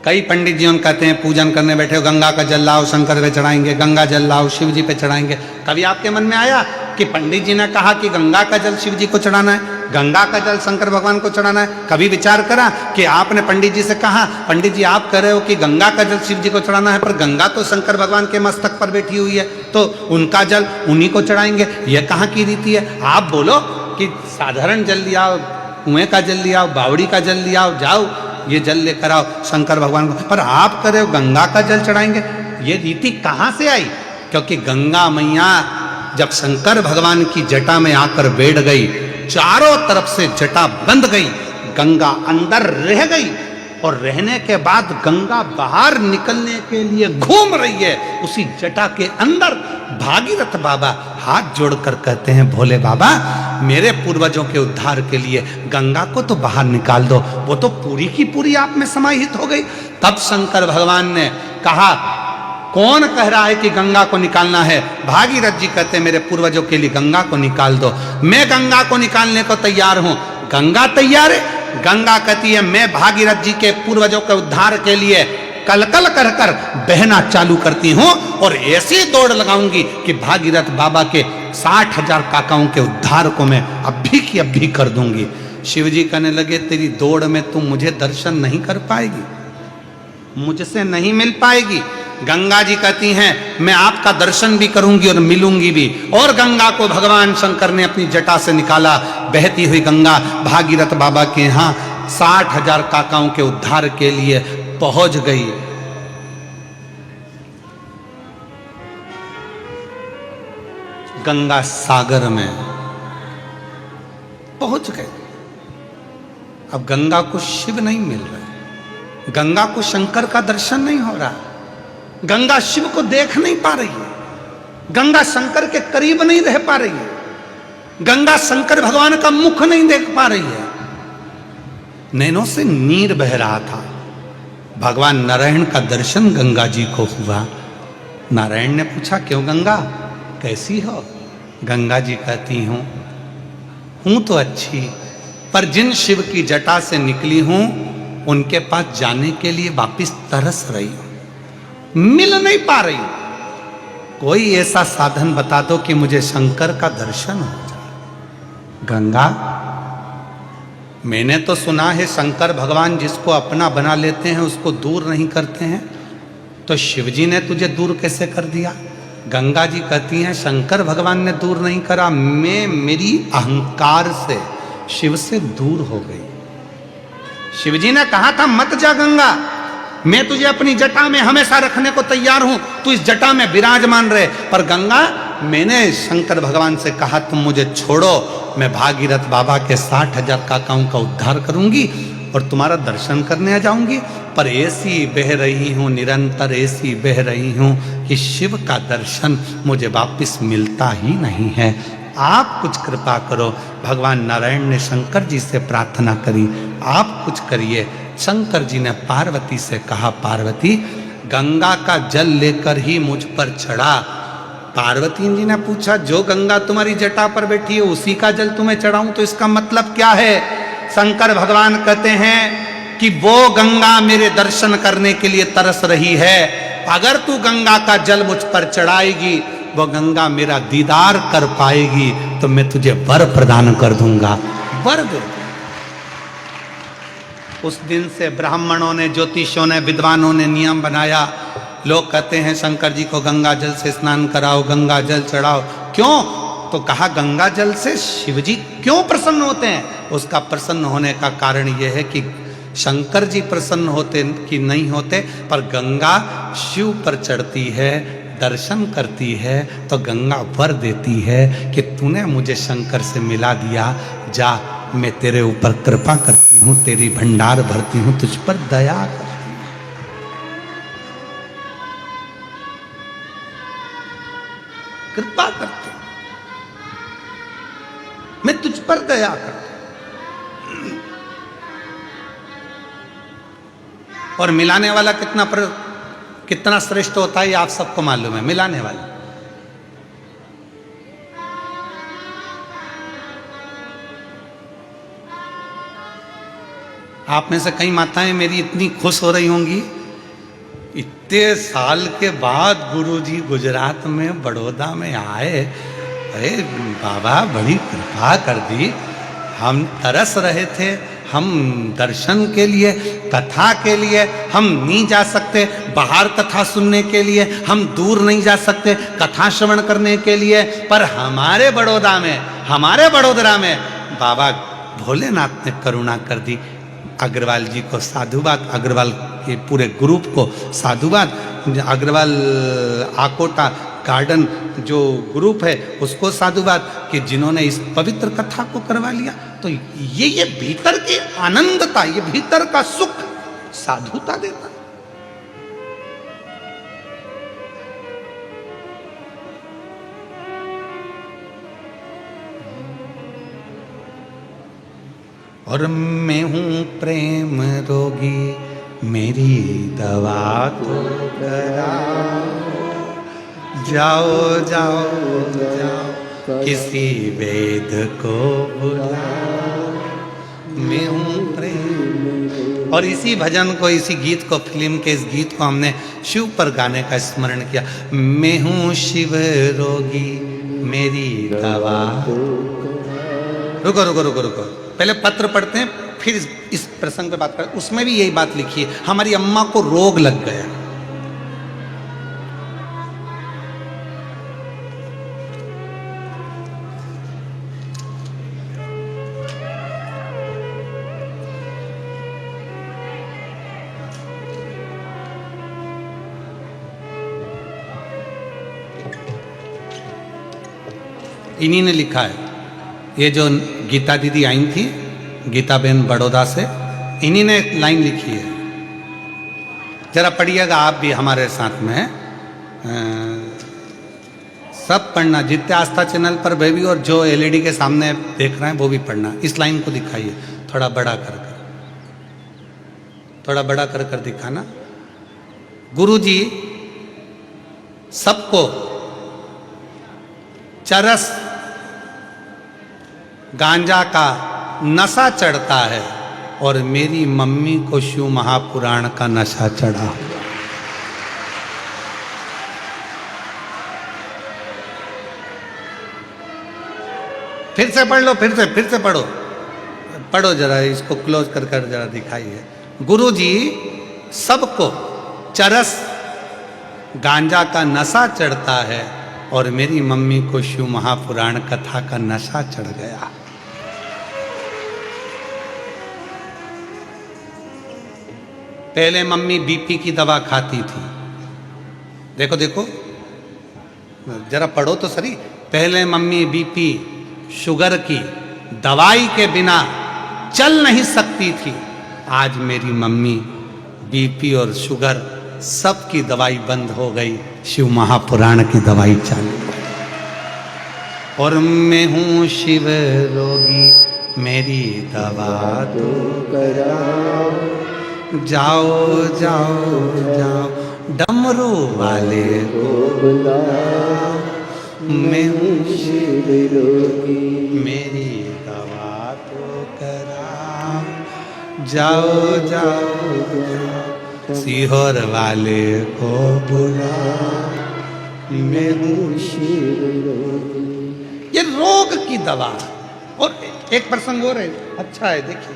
कई पंडित जी कहते हैं पूजन करने बैठे हो, गंगा का जल लाओ शंकर पे चढ़ाएंगे, गंगा जल लाओ शिव जी पे चढ़ाएंगे। कभी आपके मन में आया कि पंडित जी ने कहा कि गंगा का जल शिव जी को चढ़ाना है, गंगा का जल शंकर भगवान को चढ़ाना है? कभी विचार करा कि आपने पंडित जी से कहा, पंडित जी आप कह रहे हो कि गंगा का जल शिव जी को चढ़ाना है, पर गंगा तो शंकर भगवान के मस्तक पर बैठी हुई है, तो उनका जल उन्हीं को चढ़ाएंगे, यह कहाँ की रीति है? आप बोलो कि साधारण जल लियाओ, कुएं का जल लियाओ, बावड़ी का जल लियाओ, जाओ ये जल लेकर आओ शंकर भगवान को, पर आप कह रहे हो गंगा का जल चढ़ाएंगे। ये रीति कहाँ से आई? क्योंकि गंगा मैया जब शंकर भगवान की जटा में आकर बैठ गई, चारों तरफ से जटा बंद गई, गंगा अंदर रह गई, और रहने के बाद गंगा बाहर निकलने के लिए घूम रही है उसी जटा के अंदर। भागीरथ बाबा हाथ जोड़कर कहते हैं, भोले बाबा मेरे पूर्वजों के उद्धार के लिए गंगा को तो बाहर निकाल दो, वो तो पूरी की पूरी आप में समाहित हो गई। तब शंकर भगवान ने कहा, कौन कह रहा है कि गंगा को निकालना है? भागीरथ जी कहते हैं, मेरे पूर्वजों के लिए गंगा को निकाल दो, मैं गंगा को निकालने को तैयार हूं। गंगा तैयार है? गंगा कहती है, मैं भागीरथ जी के पूर्वजों के उद्धार के लिए कलकल कर कर बहना चालू करती हूं, और ऐसी दौड़ लगाऊंगी कि भागीरथ बाबा के 60,000 काकाओं के उद्धार को मैं अभी की अभी कर दूंगी। शिव जी कहने लगे, तेरी दौड़ में तुम मुझे दर्शन नहीं कर पाएगी, मुझसे नहीं मिल पाएगी। गंगा जी कहती हैं, मैं आपका दर्शन भी करूंगी और मिलूंगी भी। और गंगा को भगवान शंकर ने अपनी जटा से निकाला। बहती हुई गंगा भागीरथ बाबा के यहाँ 60,000 काकाओं के उद्धार के लिए पहुंच गई। गंगा सागर में पहुंच गए। अब गंगा को शिव नहीं मिल रहा, गंगा को शंकर का दर्शन नहीं हो रहा, गंगा शिव को देख नहीं पा रही है, गंगा शंकर के करीब नहीं रह पा रही है, गंगा शंकर भगवान का मुख नहीं देख पा रही है। नैनों से नीर बह रहा था। भगवान नारायण का दर्शन गंगा जी को हुआ। नारायण ने पूछा, क्यों गंगा कैसी हो? गंगा जी कहती हूं तो अच्छी, पर जिन शिव की जटा से निकली हूं उनके पास जाने के लिए वापिस तरस रही हूं, मिल नहीं पा रही हूं। कोई ऐसा साधन बता दो कि मुझे शंकर का दर्शन हो जाए। गंगा, मैंने तो सुना है शंकर भगवान जिसको अपना बना लेते हैं उसको दूर नहीं करते हैं, तो शिवजी ने तुझे दूर कैसे कर दिया? गंगा जी कहती हैं, शंकर भगवान ने दूर नहीं करा, मैं मेरी अहंकार से शिव से दूर हो गई। शिवजी ने कहा था, मत जा गंगा, मैं तुझे अपनी जटा में हमेशा रखने को तैयार हूं, तू इस जटा में विराजमान रहे। पर गंगा, मैंने शंकर भगवान से कहा, तुम मुझे छोड़ो, मैं भागीरथ बाबा के 60,000 काकाओं का उद्धार करूंगी और तुम्हारा दर्शन करने आ जाऊंगी। पर ऐसी बह रही हूं, निरंतर ऐसी बह रही हूं कि शिव का दर्शन मुझे वापिस मिलता ही नहीं है। आप कुछ कृपा करो। भगवान नारायण ने शंकर जी से प्रार्थना करी, आप कुछ करिए। शंकर जी ने पार्वती से कहा, पार्वती गंगा का जल लेकर ही मुझ पर चढ़ा। पार्वती जी ने पूछा, जो गंगा तुम्हारी जटा पर बैठी है उसी का जल तुम्हें चढ़ाऊं, तो इसका मतलब क्या है? शंकर भगवान कहते हैं कि वो गंगा मेरे दर्शन करने के लिए तरस रही है। अगर तू गंगा का जल मुझ पर चढ़ाएगी, वो गंगा मेरा दीदार कर पाएगी, तो मैं तुझे वर प्रदान कर दूंगा। वर दे। उस दिन से ब्राह्मणों ने, ज्योतिषों ने, विद्वानों ने नियम बनाया। लोग कहते हैं शंकर जी को गंगा जल से स्नान कराओ, गंगा जल चढ़ाओ। क्यों? तो तो कहा गंगा जल से शिवजी क्यों प्रसन्न होते हैं? उसका प्रसन्न होने का कारण यह है कि शंकर जी प्रसन्न होते कि नहीं होते, पर गंगा शिव पर चढ़ती है, दर्शन करती है, तो गंगा वर देती है कि तूने मुझे शंकर से मिला दिया, जा मैं तेरे ऊपर कृपा करती हूँ, तेरी भंडार भरती हूँ, तुझ पर दया करती हूँ, कृपा करती हूँ, मैं तुझ पर दया करती हूँ। और मिलाने वाला कितना श्रेष्ठ होता है ये आप सबको मालूम है। मिलाने वाला आप में से कई माताएं मेरी इतनी खुश हो रही होंगी, इतने साल के बाद गुरुजी गुजरात में बड़ौदा में आए, अरे बाबा बड़ी कृपा कर दी, हम तरस रहे थे, हम दर्शन के लिए, कथा के लिए हम नहीं जा सकते, बाहर कथा सुनने के लिए हम दूर नहीं जा सकते, कथा श्रवण करने के लिए, पर हमारे बड़ोदरा में बाबा भोलेनाथ ने करुणा कर दी। अग्रवाल जी को साधुवाद, अग्रवाल के पूरे ग्रुप को साधुवाद, अग्रवाल आकोटा गार्डन जो ग्रुप है उसको साधुवाद कि जिन्होंने इस पवित्र कथा को करवा लिया। तो ये भीतर की आनंदता, ये भीतर का सुख साधुता देता। और मैं हूं प्रेम रोगी, मेरी दवा तो कराओ, जाओ जाओ जाओ किसी वेद को बुलाओ, मैं हूं प्रेम। और इसी भजन को, इसी गीत को, फिल्म के इस गीत को हमने शिव पर गाने का स्मरण किया। मैं हूं शिव रोगी, मेरी दवा। रुको रुको रुको रुको, पहले पत्र पढ़ते हैं, फिर इस प्रसंग पे बात करते हैं। उसमें भी यही बात लिखी है, हमारी अम्मा को रोग लग गया। इन्हीं ने लिखा है, ये जो गीता दीदी आई थी, गीता बहन बड़ौदा से, इन्हीं ने लाइन लिखी है, जरा पढ़िएगा आप भी हमारे साथ में। सब पढ़ना, जितने आस्था चैनल पर बेबी और जो एलईडी के सामने देख रहे हैं वो भी पढ़ना। इस लाइन को दिखाइए, थोड़ा बड़ा कर कर, थोड़ा बड़ा कर कर दिखाना। गुरुजी सबको चरस गांजा का नशा चढ़ता है, और मेरी मम्मी को शिव महापुराण का नशा चढ़ा। फिर से पढ़ लो, फिर से पढ़ो जरा, इसको क्लोज कर कर जरा दिखाइए। गुरुजी सबको चरस गांजा का नशा चढ़ता है, और मेरी मम्मी को शिव महापुराण कथा का नशा चढ़ गया। पहले मम्मी बीपी की दवा खाती थी, देखो देखो जरा पढ़ो तो सही। पहले मम्मी बीपी शुगर की दवाई के बिना चल नहीं सकती थी, आज मेरी मम्मी बीपी और शुगर सब की दवाई बंद हो गई, शिव महापुराण की दवाई चालू। और मैं हूँ शिव रोगी, मेरी दवा तो कराओ, जाओ जाओ जाओ डमरू वाले को बुलाओ, मैं हूँ शिव रोगी, मेरी दवा तो कराओ, जाओ जाओ जाओ सीहोर वाले को बुलाओ, मैं हूँ शिव रोगी। ये रोग की दवा। और एक प्रसंग और है, अच्छा है, देखिए।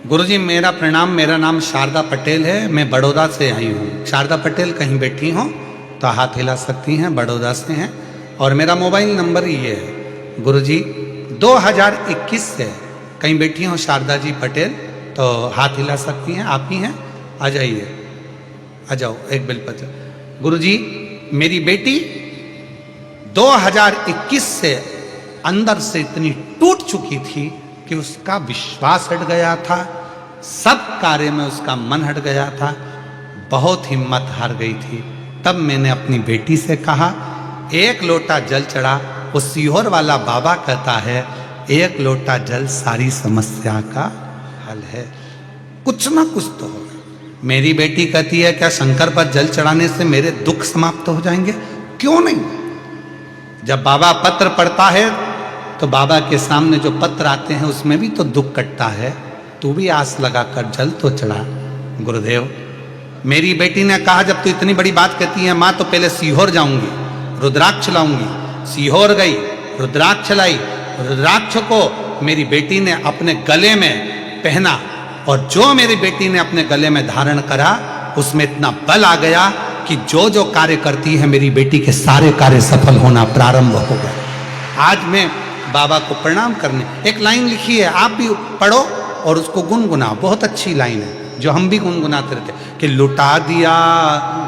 गुरुजी मेरा प्रणाम, मेरा नाम शारदा पटेल है, मैं बड़ौदा से आई हूँ। शारदा पटेल कहीं बैठी हों तो हाथ हिला सकती हैं, बड़ौदा से हैं। और मेरा मोबाइल नंबर ये है गुरुजी 2021 से कहीं बैठी हों शारदा जी पटेल तो हाथ हिला सकती हैं, आप ही हैं, आ जाइए, आ जाओ एक बेलपत्र। गुरुजी मेरी बेटी 2021 से अंदर से इतनी टूट चुकी थी कि उसका विश्वास हट गया था, सब कार्य में उसका मन हट गया था, बहुत हिम्मत हार गई थी। तब मैंने अपनी बेटी से कहा एक लोटा जल चढ़ा। वो सीहोर वाला बाबा कहता है एक लोटा जल सारी समस्या का हल है, कुछ ना कुछ तो होगा। मेरी बेटी कहती है क्या शंकर पर जल चढ़ाने से मेरे दुख समाप्त हो जाएंगे? क्यों नहीं। जब बाबा पत्र पढ़ता है तो बाबा के सामने जो पत्र आते हैं उसमें भी तो दुख कटता है। तू भी आस लगाकर जल तो चढ़ा। गुरुदेव मेरी बेटी ने कहा जब तू इतनी बड़ी बात कहती है माँ तो पहले सीहोर जाऊंगी, रुद्राक्ष लाऊंगी। सीहोर गई, रुद्राक्ष लाई। रुद्राक्ष को मेरी बेटी ने अपने गले में पहना और जो मेरी बेटी ने अपने गले में धारण करा उसमें इतना बल आ गया कि जो जो कार्य करती है मेरी बेटी के सारे कार्य सफल होना प्रारंभ हो गए। आज मैं बाबा को प्रणाम करने, एक लाइन लिखी है आप भी पढ़ो और उसको गुनगुनाओ, बहुत अच्छी लाइन है जो हम भी गुनगुनाते रहते कि लुटा दिया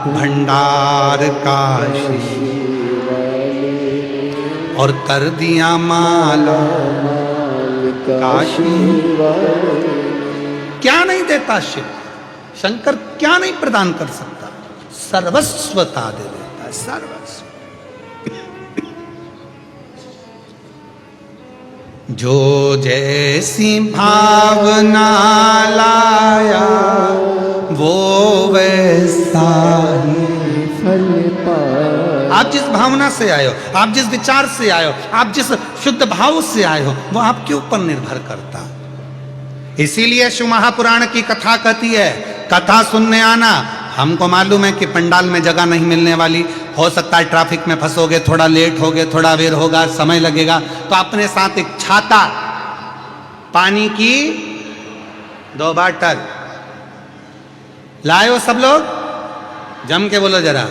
भंडार काशी और कर दिया माल काशी। क्या नहीं देता शिव, शंकर क्या नहीं प्रदान कर सकता? सर्वस्वता दे देता है, सर्वस्व। जो जैसी भावना लाया वो वैसा ही फल पाया। आप जिस भावना से आए हो, आप जिस विचार से आए हो, आप जिस शुद्ध भाव से आए हो वो आपके ऊपर निर्भर करता। इसीलिए शिव महापुराण की कथा कहती है कथा सुनने आना। हमको मालूम है कि पंडाल में जगह नहीं मिलने वाली, हो सकता है ट्रैफिक में फंसोगे, थोड़ा लेट होगे, थोड़ा देर होगा, समय लगेगा, तो अपने साथ एक छाता, पानी की 2 बाटल लाए हो। सब लोग जम के बोलो जरा,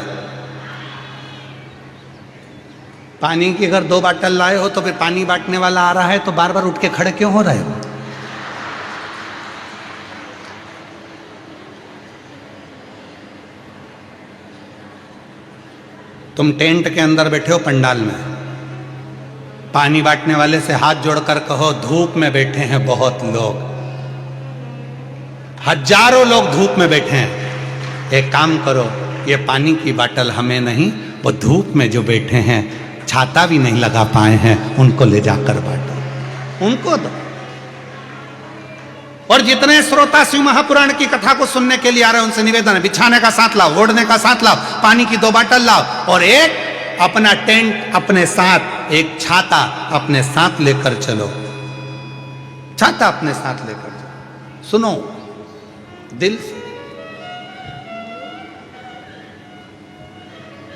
पानी की अगर 2 बाटल लाए हो तो फिर पानी बांटने वाला आ रहा है तो बार बार उठ के खड़े क्यों हो रहे हो? तुम टेंट के अंदर बैठे हो पंडाल में, पानी बांटने वाले से हाथ जोड़कर कहो धूप में बैठे हैं बहुत लोग, हजारों लोग धूप में बैठे हैं, एक काम करो ये पानी की बाटल हमें नहीं, वो धूप में जो बैठे हैं छाता भी नहीं लगा पाए हैं उनको ले जाकर बांटो, उनको दो। और जितने श्रोता शिव महापुराण की कथा को सुनने के लिए आ रहे हैं उनसे निवेदन है बिछाने का साथ लाओ, ओढ़ने का साथ लाओ, पानी की 2 बाटल लाओ और एक अपना टेंट अपने साथ, एक छाता अपने साथ लेकर चलो, छाता अपने साथ लेकर चलो। सुनो दिल से।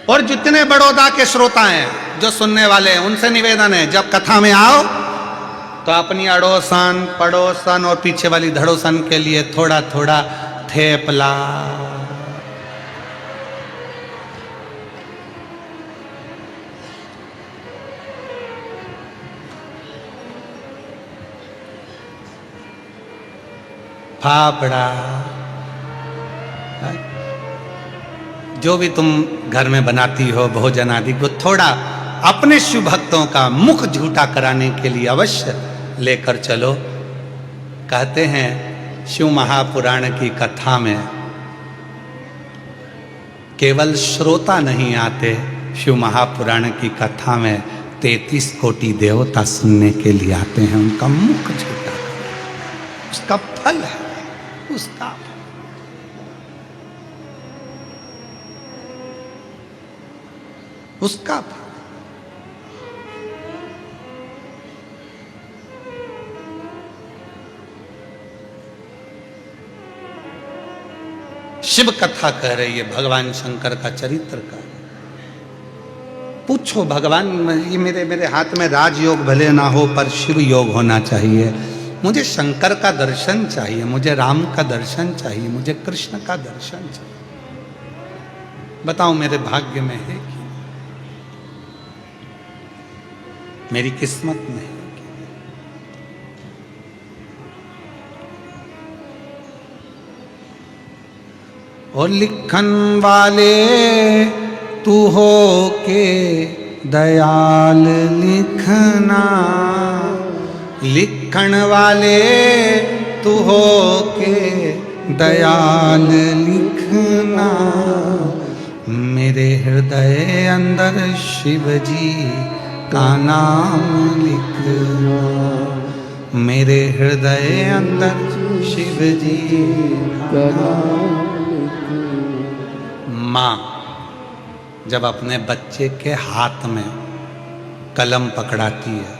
और जितने बड़ौदा के श्रोता हैं जो सुनने वाले हैं उनसे निवेदन है जब कथा में आओ तो अपनी अड़ोसन पड़ोसन और पीछे वाली धड़ोसन के लिए थोड़ा थोड़ा थेपला, फाफड़ा, जो भी तुम घर में बनाती हो भोजन आदि को थोड़ा अपने शिव भक्तों का मुख झूठा कराने के लिए अवश्य लेकर चलो। कहते हैं शिव महापुराण की कथा में केवल श्रोता नहीं आते, शिव महापुराण की कथा में 33 कोटि देवता सुनने के लिए आते हैं। उनका मुख झूठा, उसका फल है, उसका उसका शिव कथा कह रही है भगवान शंकर का चरित्र का। पूछो भगवान, ये मेरे हाथ में राजयोग भले ना हो पर शिव योग होना चाहिए। मुझे शंकर का दर्शन चाहिए, मुझे राम का दर्शन चाहिए, मुझे कृष्ण का दर्शन चाहिए। बताओ मेरे भाग्य में है कि मेरी किस्मत में है कि? और लिखन वाले तू हो के दयाल लिखना, लिखण वाले तू हो के दयाल लिखना, मेरे हृदय अंदर शिव जी का नाम लिखना, मेरे हृदय अंदर शिव जी का नाम। माँ जब अपने बच्चे के हाथ में कलम पकड़ाती है,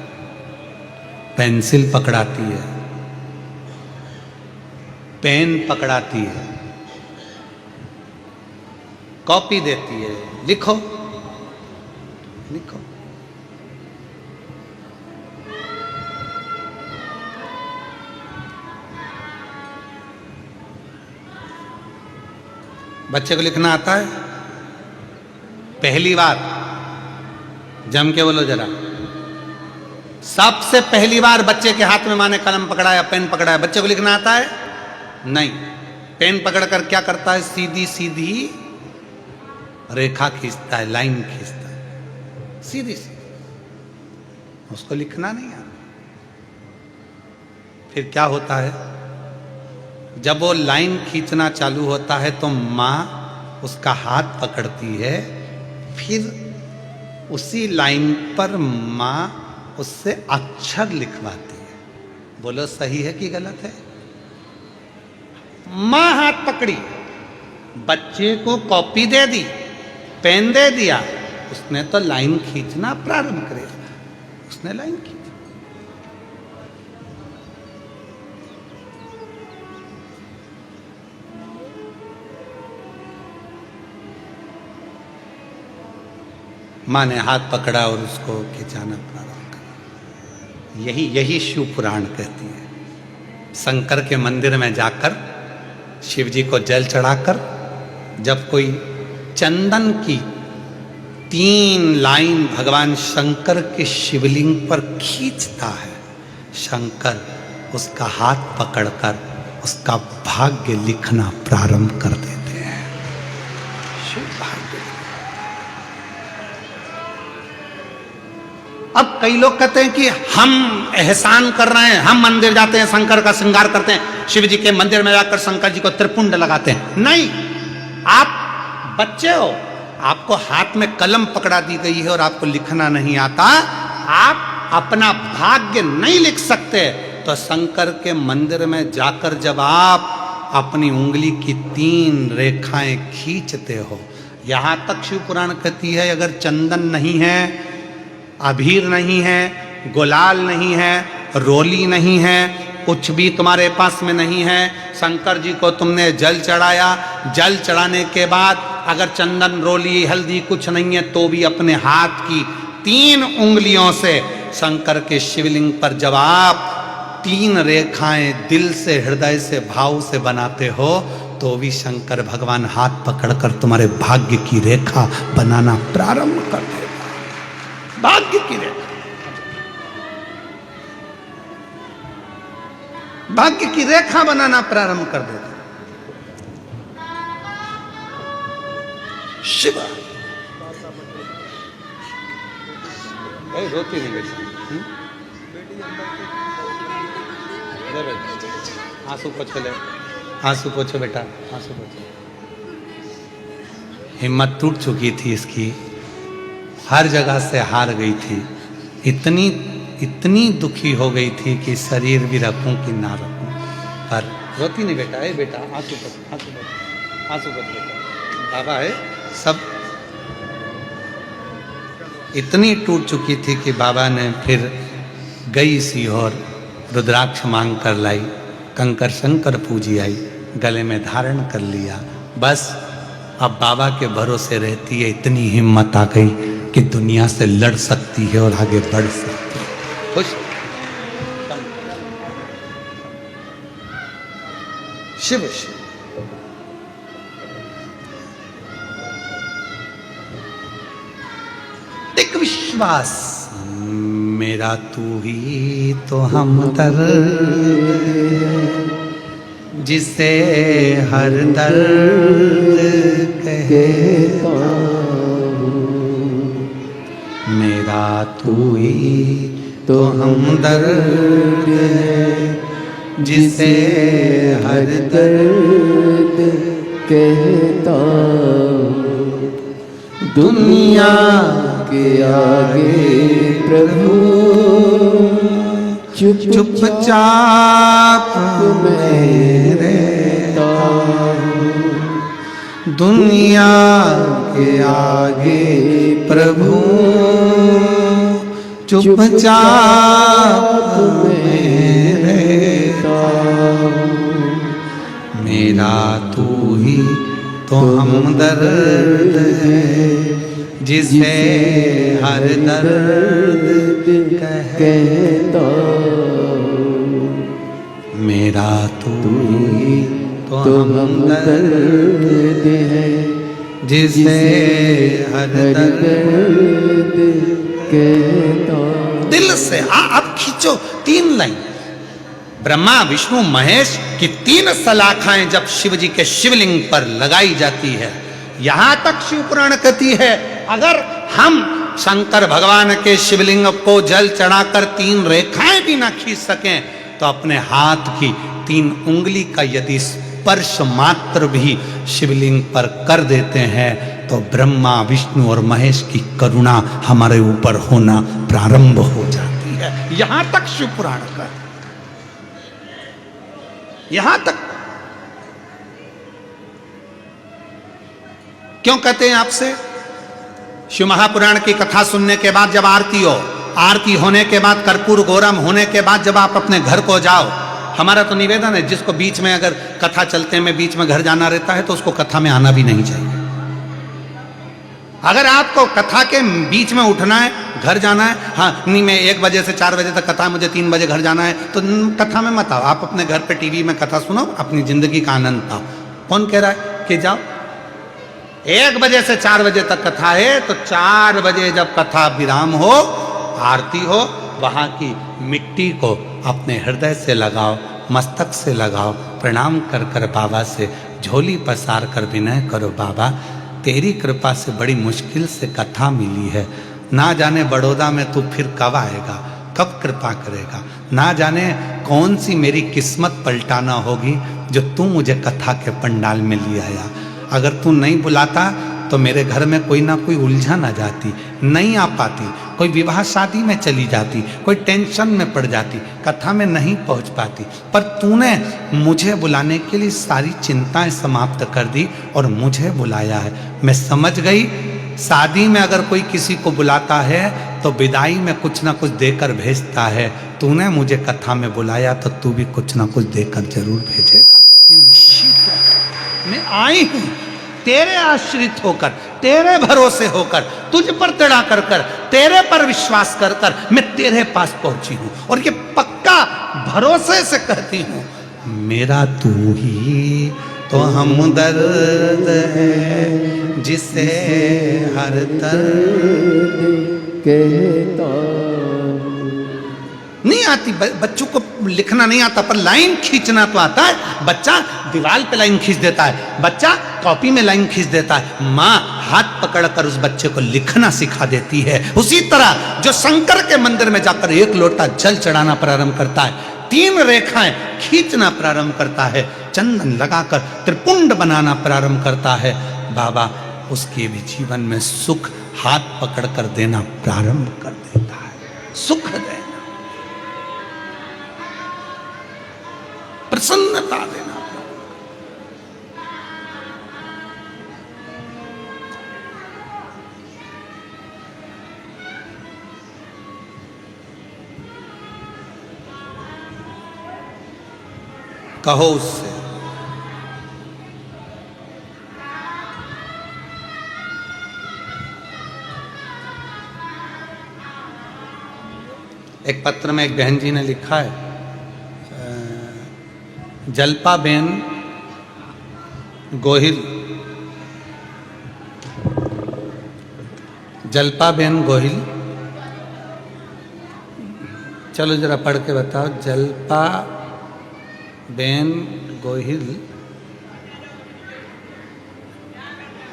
पेंसिल पकड़ाती है, पेन पकड़ाती है, कॉपी देती है, लिखो लिखो, बच्चे को लिखना आता है? पहली बार जम के बोलो जरा, सबसे पहली बार बच्चे के हाथ में माँ ने कलम पकड़ाया, पेन पकड़ाया, बच्चे को लिखना आता है? नहीं। पेन पकड़कर क्या करता है? सीधी सीधी रेखा खींचता है, लाइन खींचता है, सीधी सीधी। उसको लिखना नहीं आता। फिर क्या होता है? जब वो लाइन खींचना चालू होता है तो माँ उसका हाथ पकड़ती है, फिर उसी लाइन पर माँ उससे अक्षर लिखवाती है। बोलो सही है कि गलत है? माँ हाथ पकड़ी, बच्चे को कॉपी दे दी, पेन दे दिया, उसने तो लाइन खींचना प्रारंभ करेगा, उसने लाइन खींची। माँ ने हाथ पकड़ा और उसको खिंचाना प्रारंभ करा। यही शिव पुराण कहती है। शंकर के मंदिर में जाकर शिव जी को जल चढ़ाकर जब कोई चंदन की 3 लाइन भगवान शंकर के शिवलिंग पर खींचता है, शंकर उसका हाथ पकड़कर उसका भाग्य लिखना प्रारंभ कर देते हैं। शिव भाग्य। अब कई लोग कहते हैं कि हम एहसान कर रहे हैं, हम मंदिर जाते हैं, शंकर का श्रृंगार करते हैं, शिव जी के मंदिर में जाकर शंकर जी को त्रिपुंड लगाते हैं। नहीं, आप बच्चे हो, आपको हाथ में कलम पकड़ा दी गई है और आपको लिखना नहीं आता, आप अपना भाग्य नहीं लिख सकते, तो शंकर के मंदिर में जाकर जब आप अपनी उंगली की 3 रेखाएं खींचते हो, यहां तक शिव पुराण कहती है अगर चंदन नहीं है, अबीर नहीं है, गुलाल नहीं है, रोली नहीं है, कुछ भी तुम्हारे पास में नहीं है, शंकर जी को तुमने जल चढ़ाया, जल चढ़ाने के बाद अगर चंदन रोली हल्दी कुछ नहीं है तो भी अपने हाथ की 3 उंगलियों से शंकर के शिवलिंग पर जब आप 3 रेखाएं दिल से, हृदय से, भाव से बनाते हो तो भी शंकर भगवान हाथ पकड़कर तुम्हारे भाग्य की रेखा बनाना प्रारंभ कर देगा। भाग्य की रेखा, भाग्य की रेखा बनाना प्रारंभ कर देता शिव। रोती नहीं बेटा, आंसू पोछो, ले आंसू पोछो बेटा, आंसू पोछो। हिम्मत टूट चुकी थी इसकी, हर जगह से हार गई थी, इतनी दुखी हो गई थी कि शरीर भी रखूं कि ना रखूं, पर रोती नहीं बेटा। बेटा आंसू पोछ, आंसू पोछ, आंसू पोछ बेटा, बाबा है सब। इतनी टूट चुकी थी कि बाबा ने फिर गई सीहोर, रुद्राक्ष मांग कर लाई, कंकर शंकर पूजी आई, गले में धारण कर लिया। बस अब बाबा के भरोसे रहती है, इतनी हिम्मत आ गई कि दुनिया से लड़ सकती है और आगे बढ़ सकती है। खुश शिव शिव। एक विश्वास, मेरा तू ही तो हमदर्द, जिसे हर दर्द कहता हूँ। मेरा तू ही तो हमदर्द है, जिसे हर दर्द कहता हूँ। दुनिया के आगे प्रभु चुपचाप मैं रहता हूँ। दुनिया के आगे प्रभु चुपचाप मैं रहता हूँ। मेरा तू ही तो हमदर्द है, जिसे हर दर्द कहता हूँ। मेरा तू ही तो हमदर्द है, जिसे हर दर्द कहता हूँ। दिल से आप खींचो 3 लाइन। ब्रह्मा विष्णु महेश की 3 सलाखाएं जब शिव जी के शिवलिंग पर लगाई जाती है, यहां तक शिव पुराण कहती है, अगर हम शंकर भगवान के शिवलिंग को जल चढ़ाकर 3 रेखाएं भी ना खींच सकें, तो अपने हाथ की 3 उंगली का यदि स्पर्श मात्र भी शिवलिंग पर कर देते हैं, तो ब्रह्मा विष्णु और महेश की करुणा हमारे ऊपर होना प्रारंभ हो जाती है। यहां तक शिव पुराण का, यहां तक। क्यों कहते हैं आपसे? शिव महापुराण की कथा सुनने के बाद जब आरती हो, आरती होने के बाद कर्पूर गौरम होने के बाद जब आप अपने घर को जाओ, हमारा तो निवेदन है, जिसको बीच में अगर कथा चलते में बीच में घर जाना रहता है, तो उसको कथा में आना भी नहीं चाहिए। अगर आपको कथा के बीच में उठना है, घर जाना है, हाँ नहीं मैं 1 बजे से 4 बजे तक कथा है, मुझे 3 बजे घर जाना है, तो कथा में मत आओ। आप अपने घर पे टीवी में कथा सुनो, अपनी जिंदगी का आनंद पाओ। कौन कह रहा है कि जाओ? 1 बजे से 4 बजे तक कथा है, तो 4 बजे जब कथा विराम हो, आरती हो, वहां की मिट्टी को अपने हृदय से लगाओ, मस्तक से लगाओ, प्रणाम कर कर बाबा से झोली पसार कर विनय करो, बाबा तेरी कृपा से बड़ी मुश्किल से कथा मिली है, ना जाने बड़ौदा में तू फिर कब आएगा, कब कृपा करेगा, ना जाने कौन सी मेरी किस्मत पलटाना होगी जो तू मुझे कथा के पंडाल में ले आया। अगर तू नहीं बुलाता तो मेरे घर में कोई ना कोई उलझन आ जाती, नहीं आ पाती, कोई विवाह शादी में चली जाती, कोई टेंशन में पड़ जाती, कथा में नहीं पहुंच पाती। पर तूने मुझे बुलाने के लिए सारी चिंताएं समाप्त कर दी और मुझे बुलाया है। मैं समझ गई, शादी में अगर कोई किसी को बुलाता है तो विदाई में कुछ ना कुछ देकर भेजता है। तूने मुझे कथा में बुलाया तो तू भी कुछ ना कुछ देकर जरूर भेजेगा। ये निश्चित है। मैं आई हूं तेरे आश्रित होकर, तेरे भरोसे होकर, तुझ पर तड़ा कर कर, तेरे पर विश्वास कर कर मैं तेरे पास पहुंची हूं, और ये पक्का भरोसे से कहती हूं, मेरा तू ही तो हमदर्द है, जिसे हर दर्द कहता। नहीं आती बच्चों को लिखना नहीं आता, पर लाइन खींचना तो आता है। बच्चा दीवार पे लाइन खींच देता है, बच्चा कॉपी में लाइन खींच देता है, माँ हाथ पकड़कर उस बच्चे को लिखना सिखा देती है। उसी तरह जो शंकर के मंदिर में जाकर 1 लोटा जल चढ़ाना प्रारंभ करता है, 3 रेखाएं खींचना प्रारंभ करता है, चंदन लगाकर त्रिपुंड बनाना प्रारंभ करता है, बाबा उसके भी जीवन में सुख हाथ पकड़कर देना प्रारंभ कर देता है। सुख देना, प्रसन्नता देना। कहो उससे, एक पत्र में एक बहन जी ने लिखा है, जलपा बेन गोहिल, जल्पाबेन गोहिल। चलो जरा पढ़ के बताओ। जल्पाबेन गोहिल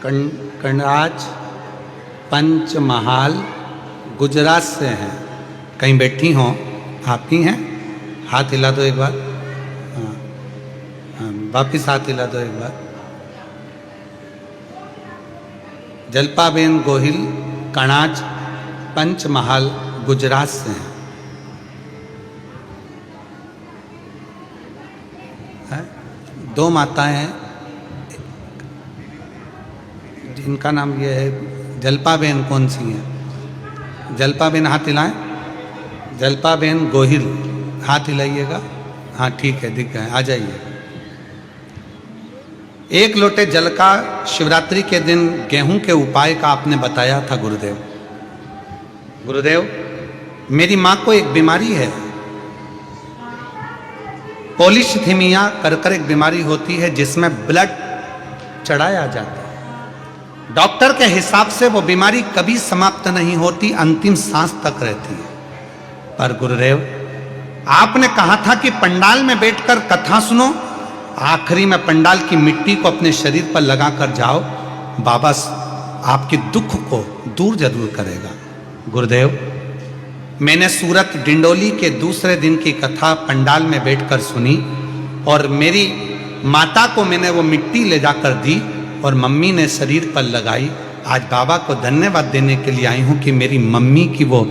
कनराज पंचमहाल गुजरात से हैं। कहीं बैठी हों, आप ही हैं? हाथ हिला दो एक बार। हाँ हाँ, वापिस हाथ हिला दो एक बार। जल्पाबेन गोहिल कणाज पंचमहाल गुजरात से हैं। दो माताएं हैं जिनका नाम ये है। जल्पाबेन कौन सी हैं? जल्पाबेन हाथ हिलाएं। जल्पाबेन गोहिल हाथ हिलाइएगा। हाँ ठीक है, दिख गए, आ जाइए। एक लोटे जल का शिवरात्रि के दिन गेहूं के उपाय का आपने बताया था गुरुदेव। गुरुदेव, मेरी माँ को एक बीमारी है, पॉलीसिथीमिया कर एक बीमारी होती है जिसमें ब्लड चढ़ाया जाता है। डॉक्टर के हिसाब से वो बीमारी कभी समाप्त नहीं होती, अंतिम सांस तक रहती है। पर गुरुदेव, आपने कहा था कि पंडाल में बैठकर कथा सुनो, आखिरी में पंडाल की मिट्टी को अपने शरीर पर लगाकर जाओ, बाबा आपके दुख को दूर जरूर करेगा। गुरुदेव, मैंने सूरत डिंडोली के दूसरे दिन की कथा पंडाल में बैठकर सुनी और मेरी माता को मैंने वो मिट्टी ले जाकर दी और मम्मी ने शरीर पर लगाई। आज बाबा को धन्यवाद देने के लिए आई हूँ कि मेरी मम्मी की वो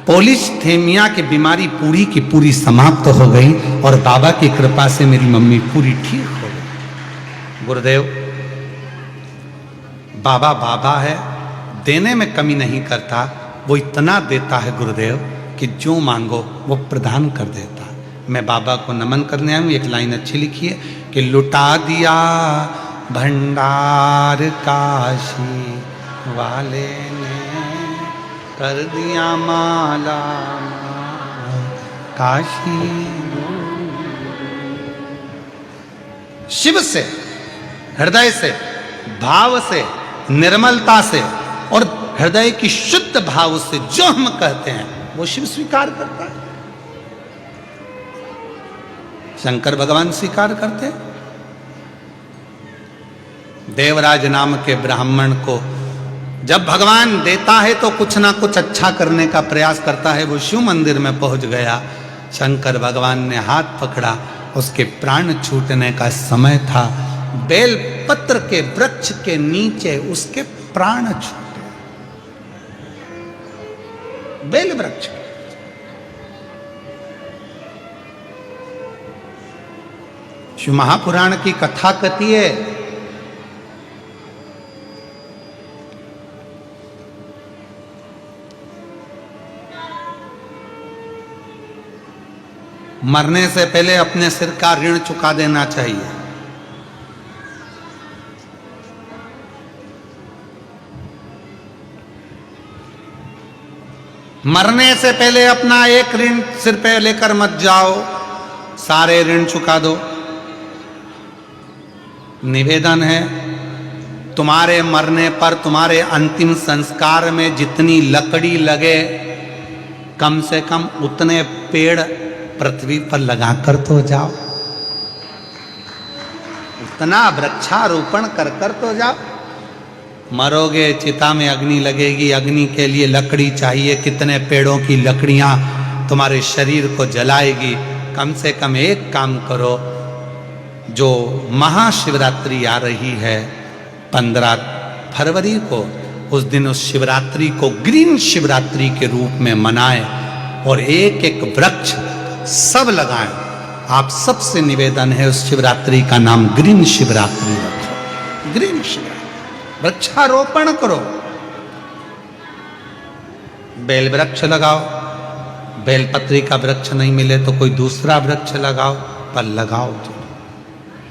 पॉलीसिथीमिया की बीमारी पूरी की पूरी समाप्त हो गई और बाबा की कृपा से मेरी मम्मी पूरी ठीक हो गई। गुरुदेव, बाबा बाबा है, देने में कमी नहीं करता, वो इतना देता है गुरुदेव कि जो मांगो वो प्रदान कर देता। मैं बाबा को नमन करने आया हूँ। एक लाइन अच्छी लिखी है कि लुटा दिया भंडार काशी वाले ने, कर दिया माला काशी। शिव से, हृदय से, भाव से, निर्मलता से और हृदय की शुद्ध भाव से जो हम कहते हैं वो शिव स्वीकार करता है, शंकर भगवान स्वीकार करते हैं। देवराज नाम के ब्राह्मण को जब भगवान देता है तो कुछ ना कुछ अच्छा करने का प्रयास करता है। वो शिव मंदिर में पहुंच गया, शंकर भगवान ने हाथ पकड़ा, उसके प्राण छूटने का समय था। बेल पत्र के वृक्ष के नीचे उसके प्राण छूटे। बेल वृक्ष, शिव महापुराण की कथा कहती है मरने से पहले अपने सिर का ऋण चुका देना चाहिए। मरने से पहले अपना एक ऋण सिर पे लेकर मत जाओ, सारे ऋण चुका दो। निवेदन है, तुम्हारे मरने पर तुम्हारे अंतिम संस्कार में जितनी लकड़ी लगे कम से कम उतने पेड़ पृथ्वी पर लगाकर तो जाओ, उतना वृक्षारोपण कर कर तो जाओ। मरोगे, चिता में अग्नि लगेगी, अग्नि के लिए लकड़ी चाहिए। कितने पेड़ों की लकड़ियां तुम्हारे शरीर को जलाएगी। कम से कम एक काम करो, जो महाशिवरात्रि आ रही है 15 फरवरी को, उस दिन उस शिवरात्रि को ग्रीन शिवरात्रि के रूप में मनाएं और एक एक वृक्ष सब लगाएं। आप सबसे निवेदन है उस शिवरात्रि का नाम ग्रीन शिवरात्रि रखो। ग्रीन शिवरात्रि, वृक्षारोपण करो, बेल वृक्ष लगाओ। बेलपत्री का वृक्ष नहीं मिले तो कोई दूसरा वृक्ष लगाओ, पर लगाओ तो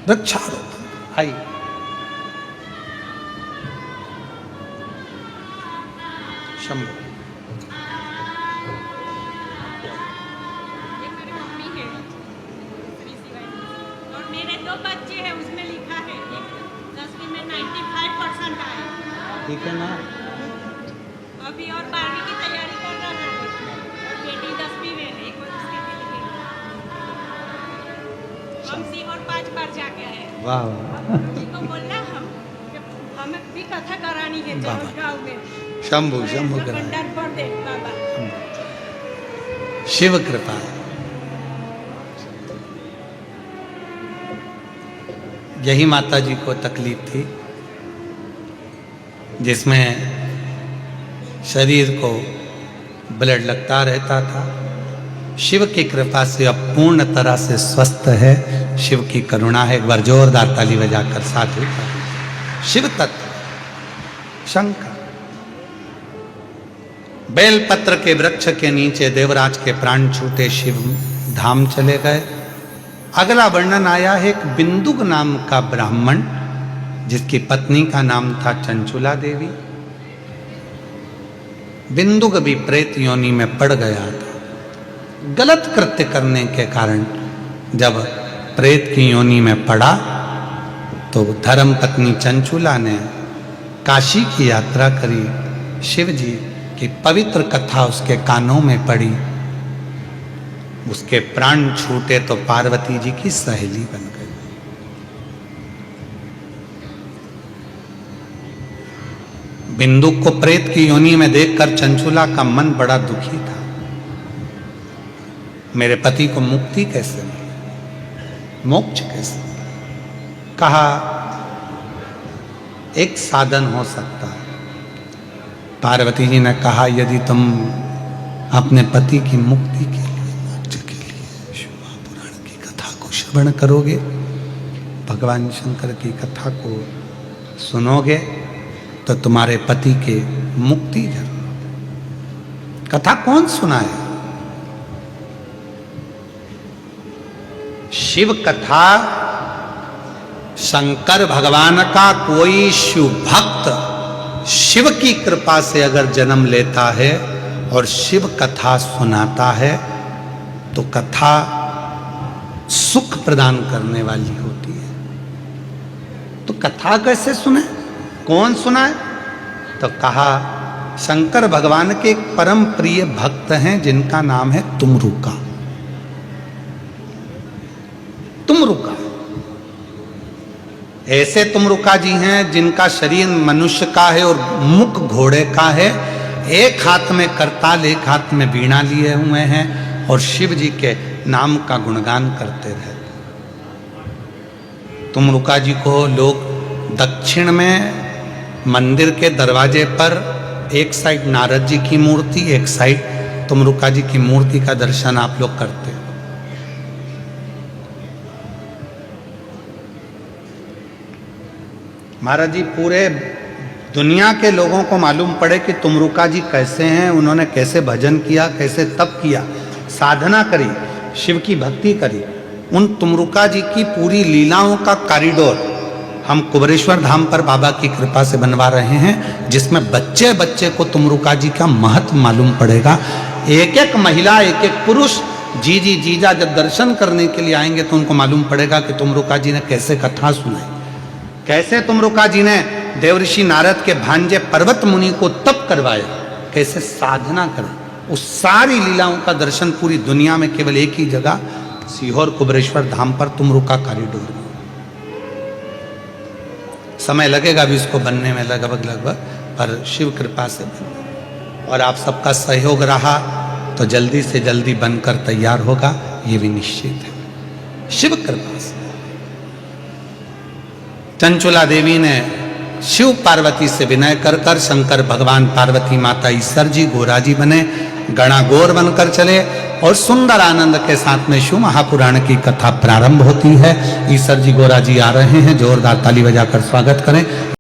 वृक्षारोपण। हाय शंभु। और मेरे 2 बच्चे हैं, उसमें लिखा है एक एसएससी में 95% आए। ठीक है ना? अभी और 12वीं की तैयारी कर रहा है और बेटी 10वीं में है, कोई उसके भी लिखे। हम सीहोर 5 बार जाके आए। वाह वाह। जी को बोलना हमें भी कथा करानी है बाबा। गाँव में। शंभु शंभु करा। भंडार भर दे बाबा। शिव कृपा। यही माता जी को तकलीफ थी, जिसमें शरीर को ब्लड लगता रहता था। शिव की कृपा से अब पूर्ण तरह से स्वस्थ है। शिव की करुणा है। एक बार जोरदार ताली बजाकर साधु शिव तत्व शंकर। बेलपत्र के वृक्ष के नीचे देवराज के प्राण छूटे, शिव धाम चले गए। अगला वर्णन आया है एक बिंदुक नाम का ब्राह्मण, जिसकी पत्नी का नाम था चंचुला देवी। बिंदुक भी प्रेत योनि में पड़ गया था। गलत कृत्य करने के कारण जब प्रेत की योनि में पड़ा तो धर्म पत्नी चंचुला ने काशी की यात्रा करी। शिव जी की पवित्र कथा उसके कानों में पड़ी। उसके प्राण छूटे तो पार्वती जी की सहेली बन गई। बिंदु को प्रेत की योनि में देखकर चंचुला का मन बड़ा दुखी था। मेरे पति को मुक्ति कैसे मिले, मोक्ष कैसे मिले? कहा एक साधन हो सकता है। पार्वती जी ने कहा यदि तुम अपने पति की मुक्ति के लिए, मोक्ष के लिए शिवपुराण की कथा को श्रवण करोगे, भगवान शंकर की कथा को सुनोगे, तो तुम्हारे पति के मुक्ति जरूर। कथा कौन सुनाए? शिव कथा शंकर भगवान का कोई शिव भक्त शिव की कृपा से अगर जन्म लेता है और शिव कथा सुनाता है तो कथा सुख प्रदान करने वाली होती है। तो कथा कैसे सुने, कौन सुनाए? तो कहा शंकर भगवान के एक परम प्रिय भक्त हैं जिनका नाम है तुमरुका। तुमरुका ऐसे तुमरुका जी हैं जिनका शरीर मनुष्य का है और मुख घोड़े का है। एक हाथ में करताल, एक हाथ में वीणा लिए हुए हैं और शिव जी के नाम का गुणगान करते रहते। तुमरुका जी को लोग दक्षिण में मंदिर के दरवाजे पर एक साइड नारद जी की मूर्ति, एक साइड तुमरुका जी की मूर्ति का दर्शन आप लोग करते हैं। महाराज जी पूरे दुनिया के लोगों को मालूम पड़े कि तुमरुका जी कैसे हैं, उन्होंने कैसे भजन किया, कैसे तप किया, साधना करी, शिव की भक्ति करी। उन तुमरुका जी की पूरी लीलाओं का कॉरिडोर हम कुबरेश्वर धाम पर बाबा की कृपा से बनवा रहे हैं, जिसमें बच्चे बच्चे को तुमरुका जी का महत्व मालूम पड़ेगा। एक एक महिला, एक एक पुरुष, जीजी जीजा जब दर्शन करने के लिए आएंगे तो उनको मालूम पड़ेगा कि तुमरुका जी ने कैसे कथा सुनाई, कैसे तुमरुका जी ने देवऋषि नारद के भांजे पर्वत मुनि को तप करवाया, कैसे साधना करा। उस सारी लीलाओं का दर्शन पूरी दुनिया में केवल एक ही जगह सीहोर कुबरेश्वर धाम पर तुमरुका कॉरिडोर में। समय लगेगा भी इसको बनने में लगभग, पर शिव कृपा से और आप सबका सहयोग रहा तो जल्दी से जल्दी बनकर तैयार होगा, ये भी निश्चित है शिव कृपा से। चंचुला देवी ने शिव पार्वती से विनय कर कर शंकर भगवान, पार्वती माता, ईश्वर जी, गोरा जी बने, गणागौर बनकर चले और सुंदर आनंद के साथ में शिव महापुराण की कथा प्रारंभ होती है। ईश्वर जी, गोरा जी आ रहे हैं, जोरदार ताली बजाकर स्वागत करें।